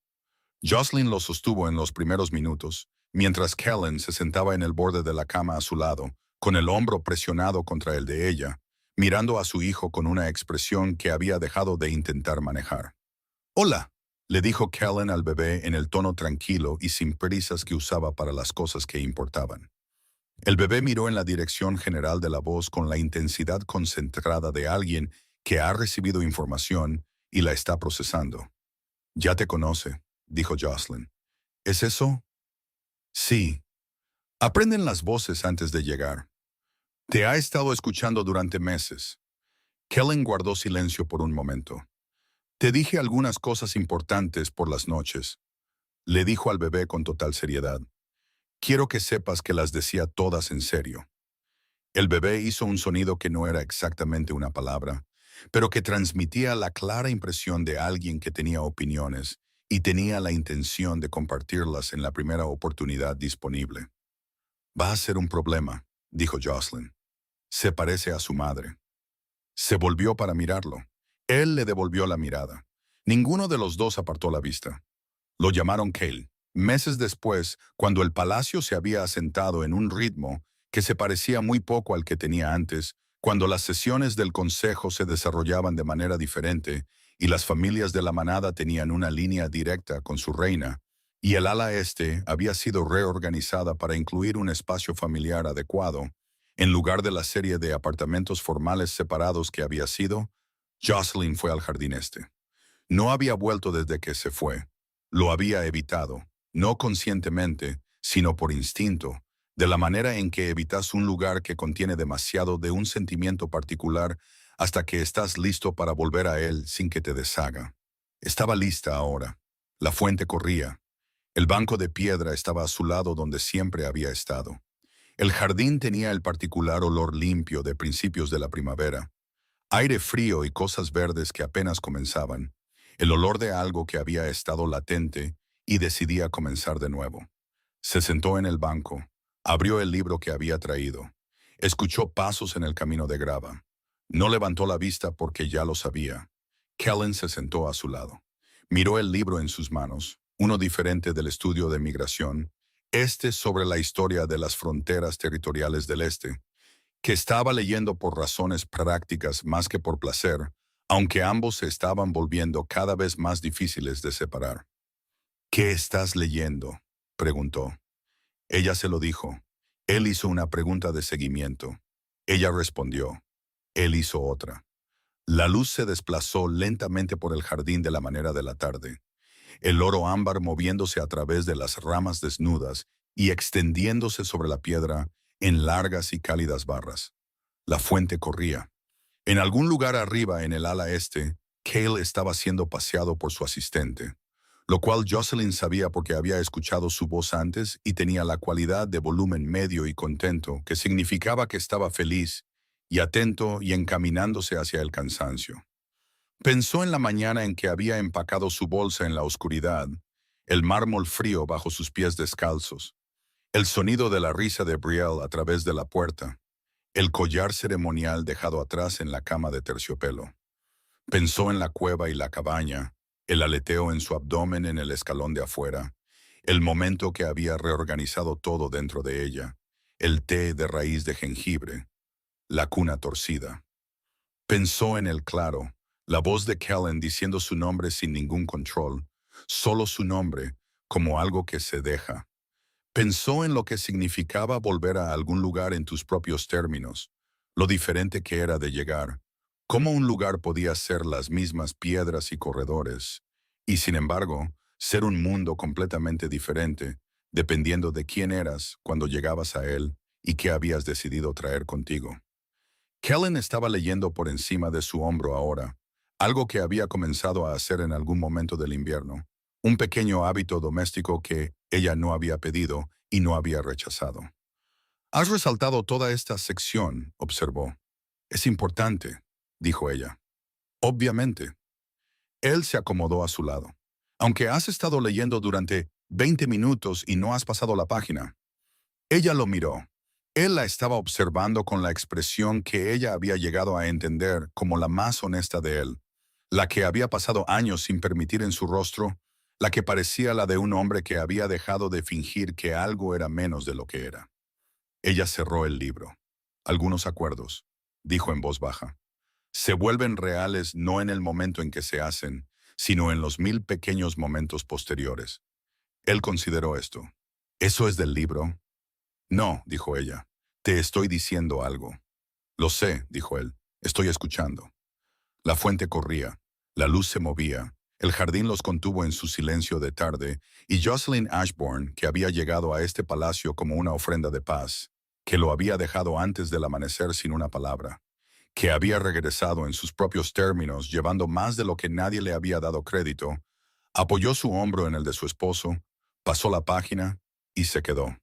Jocelyn lo sostuvo en los primeros minutos, mientras Kellen se sentaba en el borde de la cama a su lado, con el hombro presionado contra el de ella, mirando a su hijo con una expresión que había dejado de intentar manejar. «Hola», le dijo Kellen al bebé en el tono tranquilo y sin prisas que usaba para las cosas que importaban. El bebé miró en la dirección general de la voz con la intensidad concentrada de alguien que ha recibido información y la está procesando. «Ya te conoce», dijo Jocelyn. «¿Es eso?» «Sí. Aprenden las voces antes de llegar. Te ha estado escuchando durante meses». Kellen guardó silencio por un momento. «Te dije algunas cosas importantes por las noches», le dijo al bebé con total seriedad. «Quiero que sepas que las decía todas en serio». El bebé hizo un sonido que no era exactamente una palabra, pero que transmitía la clara impresión de alguien que tenía opiniones y tenía la intención de compartirlas en la primera oportunidad disponible. «Va a ser un problema», dijo Jocelyn. «Se parece a su madre». Se volvió para mirarlo. Él le devolvió la mirada. Ninguno de los dos apartó la vista. Lo llamaron Cale. Meses después, cuando el palacio se había asentado en un ritmo que se parecía muy poco al que tenía antes, cuando las sesiones del consejo se desarrollaban de manera diferente y las familias de la manada tenían una línea directa con su reina, y el ala este había sido reorganizada para incluir un espacio familiar adecuado, en lugar de la serie de apartamentos formales separados que había sido, Jocelyn fue al jardín este. No había vuelto desde que se fue. Lo había evitado, no conscientemente, sino por instinto, de la manera en que evitas un lugar que contiene demasiado de un sentimiento particular hasta que estás listo para volver a él sin que te deshaga. Estaba lista ahora. La fuente corría. El banco de piedra estaba a su lado donde siempre había estado. El jardín tenía el particular olor limpio de principios de la primavera. Aire frío y cosas verdes que apenas comenzaban. El olor de algo que había estado latente y decidía comenzar de nuevo. Se sentó en el banco, abrió el libro que había traído. Escuchó pasos en el camino de grava. No levantó la vista porque ya lo sabía. Kellen se sentó a su lado. Miró el libro en sus manos, uno diferente del estudio de migración, este sobre la historia de las fronteras territoriales del este, que estaba leyendo por razones prácticas más que por placer, aunque ambos se estaban volviendo cada vez más difíciles de separar. «¿Qué estás leyendo?», preguntó. Ella se lo dijo. Él hizo una pregunta de seguimiento. Ella respondió. Él hizo otra. La luz se desplazó lentamente por el jardín de la manera de la tarde. El oro ámbar moviéndose a través de las ramas desnudas y extendiéndose sobre la piedra en largas y cálidas barras. La fuente corría. En algún lugar arriba en el ala este, Cale estaba siendo paseado por su asistente, lo cual Jocelyn sabía porque había escuchado su voz antes y tenía la cualidad de volumen medio y contento que significaba que estaba feliz y atento y encaminándose hacia el cansancio. Pensó en la mañana en que había empacado su bolsa en la oscuridad, el mármol frío bajo sus pies descalzos, el sonido de la risa de Brielle a través de la puerta, el collar ceremonial dejado atrás en la cama de terciopelo. Pensó en la cueva y la cabaña, el aleteo en su abdomen en el escalón de afuera, el momento que había reorganizado todo dentro de ella, el té de raíz de jengibre, la cuna torcida. Pensó en el claro, la voz de Kellen diciendo su nombre sin ningún control, solo su nombre, como algo que se deja. Pensó en lo que significaba volver a algún lugar en tus propios términos, lo diferente que era de llegar, cómo un lugar podía ser las mismas piedras y corredores, y sin embargo, ser un mundo completamente diferente, dependiendo de quién eras cuando llegabas a él y qué habías decidido traer contigo. Kellen estaba leyendo por encima de su hombro ahora, algo que había comenzado a hacer en algún momento del invierno, un pequeño hábito doméstico que ella no había pedido y no había rechazado. Has resaltado toda esta sección, observó. Es importante, dijo ella. Obviamente. Él se acomodó a su lado. Aunque has estado leyendo durante 20 minutos y no has pasado la página. Ella lo miró. Él la estaba observando con la expresión que ella había llegado a entender como la más honesta de él, la que había pasado años sin permitir en su rostro, la que parecía la de un hombre que había dejado de fingir que algo era menos de lo que era. Ella cerró el libro. Algunos acuerdos, dijo en voz baja, se vuelven reales no en el momento en que se hacen, sino en los 1000 pequeños momentos posteriores. Él consideró esto. ¿Eso es del libro? No, dijo ella. Te estoy diciendo algo. Lo sé, dijo él. Estoy escuchando. La fuente corría. La luz se movía. El jardín los contuvo en su silencio de tarde, y Jocelyn Ashbourne, que había llegado a este palacio como una ofrenda de paz, que lo había dejado antes del amanecer sin una palabra, que había regresado en sus propios términos llevando más de lo que nadie le había dado crédito, apoyó su hombro en el de su esposo, pasó la página y se quedó.